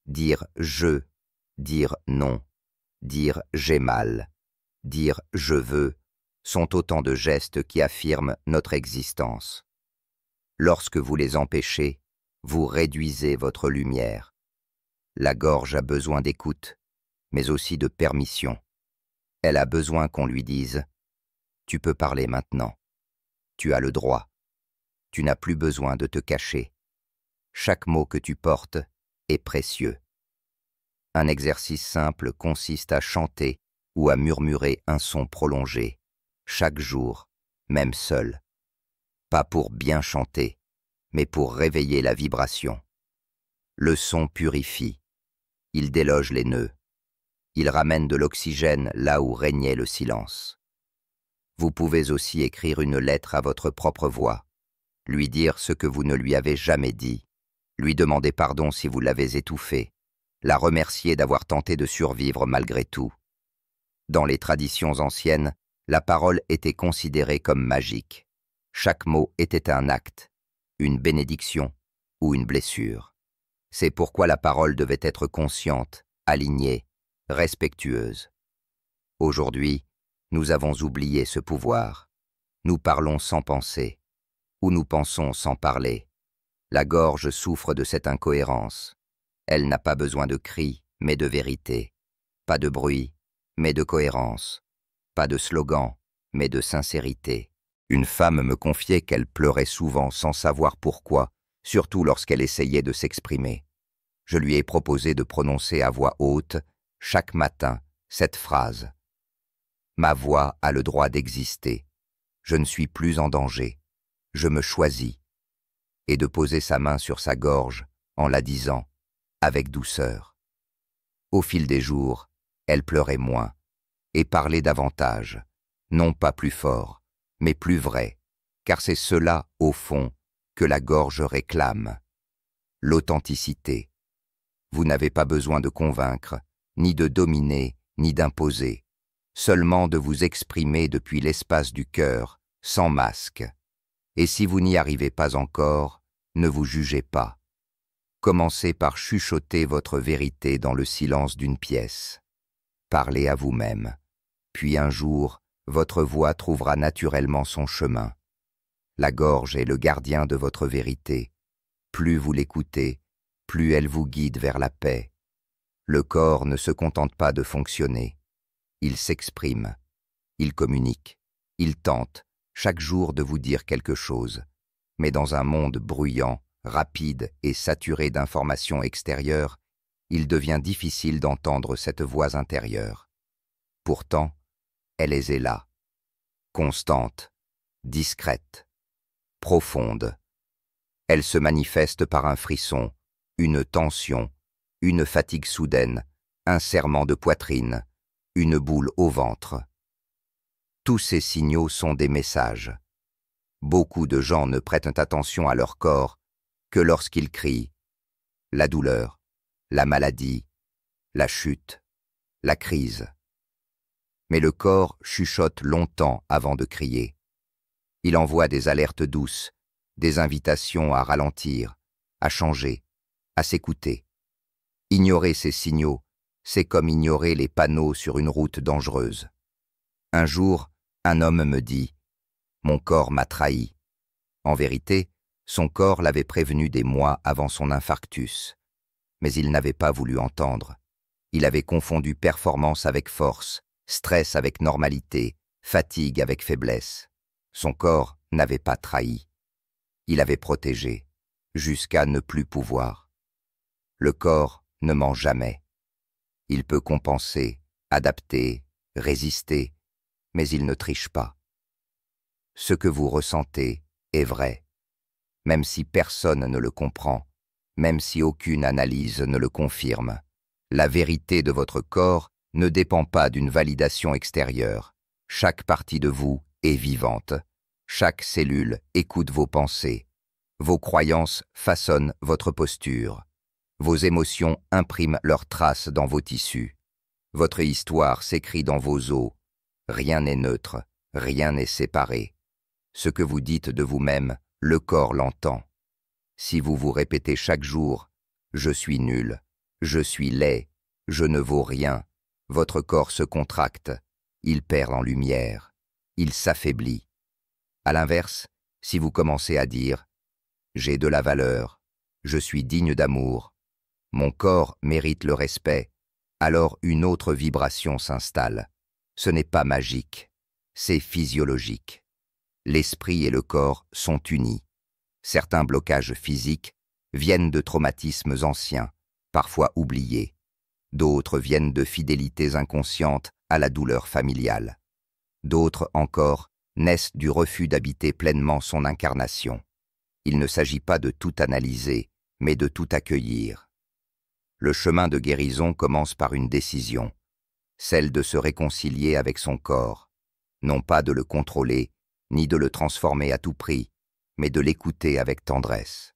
Dire « je », dire « non », dire « j'ai mal », dire « je veux » sont autant de gestes qui affirment notre existence. Lorsque vous les empêchez, vous réduisez votre lumière. La gorge a besoin d'écoute, mais aussi de permission. Elle a besoin qu'on lui dise « Tu peux parler maintenant. Tu as le droit. Tu n'as plus besoin de te cacher. Chaque mot que tu portes est précieux. » Un exercice simple consiste à chanter ou à murmurer un son prolongé, chaque jour, même seul. Pas pour bien chanter, mais pour réveiller la vibration. Le son purifie, il déloge les nœuds, il ramène de l'oxygène là où régnait le silence. Vous pouvez aussi écrire une lettre à votre propre voix, lui dire ce que vous ne lui avez jamais dit, lui demander pardon si vous l'avez étouffé, la remercier d'avoir tenté de survivre malgré tout. Dans les traditions anciennes, la parole était considérée comme magique. Chaque mot était un acte, une bénédiction ou une blessure. C'est pourquoi la parole devait être consciente, alignée, respectueuse. Aujourd'hui, nous avons oublié ce pouvoir. Nous parlons sans penser, ou nous pensons sans parler. La gorge souffre de cette incohérence. Elle n'a pas besoin de cris, mais de vérité. Pas de bruit, mais de cohérence. Pas de slogan, mais de sincérité. Une femme me confiait qu'elle pleurait souvent sans savoir pourquoi, surtout lorsqu'elle essayait de s'exprimer. Je lui ai proposé de prononcer à voix haute, chaque matin, cette phrase. Ma voix a le droit d'exister. Je ne suis plus en danger. Je me choisis. Et de poser sa main sur sa gorge en la disant, avec douceur. Au fil des jours, elle pleurait moins et parlait davantage, non pas plus fort, mais plus vrai, car c'est cela, au fond, que la gorge réclame. L'authenticité. Vous n'avez pas besoin de convaincre, ni de dominer, ni d'imposer, seulement de vous exprimer depuis l'espace du cœur, sans masque. Et si vous n'y arrivez pas encore, ne vous jugez pas. Commencez par chuchoter votre vérité dans le silence d'une pièce. Parlez à vous-même, puis un jour, votre voix trouvera naturellement son chemin. La gorge est le gardien de votre vérité. Plus vous l'écoutez, plus elle vous guide vers la paix. Le corps ne se contente pas de fonctionner. Il s'exprime, il communique, il tente, chaque jour de vous dire quelque chose. Mais dans un monde bruyant, rapide et saturé d'informations extérieures, il devient difficile d'entendre cette voix intérieure. Pourtant, elle est là, constante, discrète, profonde. Elle se manifeste par un frisson, une tension, une fatigue soudaine, un serrement de poitrine, une boule au ventre. Tous ces signaux sont des messages. Beaucoup de gens ne prêtent attention à leur corps que lorsqu'ils crient. La douleur, la maladie, la chute, la crise. Mais le corps chuchote longtemps avant de crier. Il envoie des alertes douces, des invitations à ralentir, à changer, à s'écouter. Ignorer ces signaux, c'est comme ignorer les panneaux sur une route dangereuse. Un jour, un homme me dit « Mon corps m'a trahi ». En vérité, son corps l'avait prévenu des mois avant son infarctus. Mais il n'avait pas voulu entendre. Il avait confondu performance avec force, stress avec normalité, fatigue avec faiblesse. Son corps n'avait pas trahi. Il avait protégé, jusqu'à ne plus pouvoir. Le corps ne ment jamais. Il peut compenser, adapter, résister, mais il ne triche pas. Ce que vous ressentez est vrai, même si personne ne le comprend, même si aucune analyse ne le confirme. La vérité de votre corps ne dépend pas d'une validation extérieure. Chaque partie de vous est vivante. Chaque cellule écoute vos pensées. Vos croyances façonnent votre posture. Vos émotions impriment leurs traces dans vos tissus. Votre histoire s'écrit dans vos os. Rien n'est neutre, rien n'est séparé. Ce que vous dites de vous-même, le corps l'entend. Si vous vous répétez chaque jour « Je suis nul, je suis laid, je ne vaux rien », votre corps se contracte, il perd en lumière, il s'affaiblit. À l'inverse, si vous commencez à dire « J'ai de la valeur, je suis digne d'amour, mon corps mérite le respect », alors une autre vibration s'installe. Ce n'est pas magique, c'est physiologique. L'esprit et le corps sont unis. Certains blocages physiques viennent de traumatismes anciens, parfois oubliés. d'autres viennent de fidélités inconscientes à la douleur familiale. D'autres encore naissent du refus d'habiter pleinement son incarnation. Il ne s'agit pas de tout analyser, mais de tout accueillir. Le chemin de guérison commence par une décision, celle de se réconcilier avec son corps, non pas de le contrôler, ni de le transformer à tout prix, mais de l'écouter avec tendresse.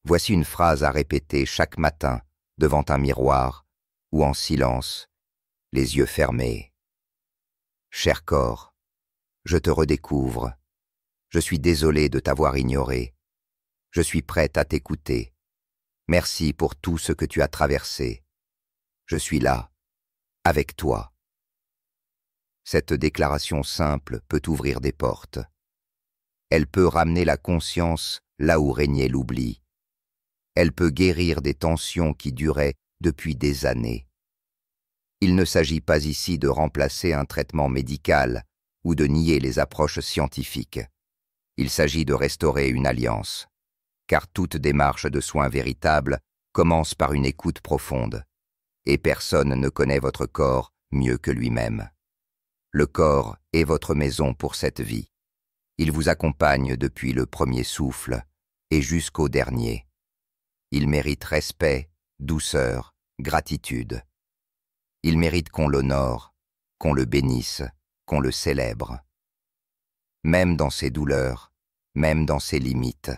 Voici une phrase à répéter chaque matin devant un miroir ou en silence, les yeux fermés. Cher corps, je te redécouvre. Je suis désolé de t'avoir ignoré. Je suis prête à t'écouter. Merci pour tout ce que tu as traversé. Je suis là, avec toi. Cette déclaration simple peut ouvrir des portes. Elle peut ramener la conscience là où régnait l'oubli. Elle peut guérir des tensions qui duraient depuis des années. Il ne s'agit pas ici de remplacer un traitement médical ou de nier les approches scientifiques. Il s'agit de restaurer une alliance, car toute démarche de soins véritable commence par une écoute profonde, et personne ne connaît votre corps mieux que lui-même. Le corps est votre maison pour cette vie. Il vous accompagne depuis le premier souffle et jusqu'au dernier. Il mérite respect, douceur, gratitude. Il mérite qu'on l'honore, qu'on le bénisse, qu'on le célèbre. Même dans ses douleurs, même dans ses limites.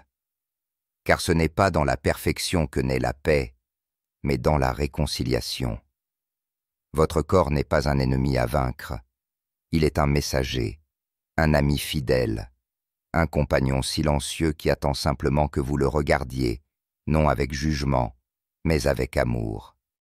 Car ce n'est pas dans la perfection que naît la paix, mais dans la réconciliation. Votre corps n'est pas un ennemi à vaincre. Il est un messager, un ami fidèle, un compagnon silencieux qui attend simplement que vous le regardiez, non avec jugement, mais avec amour.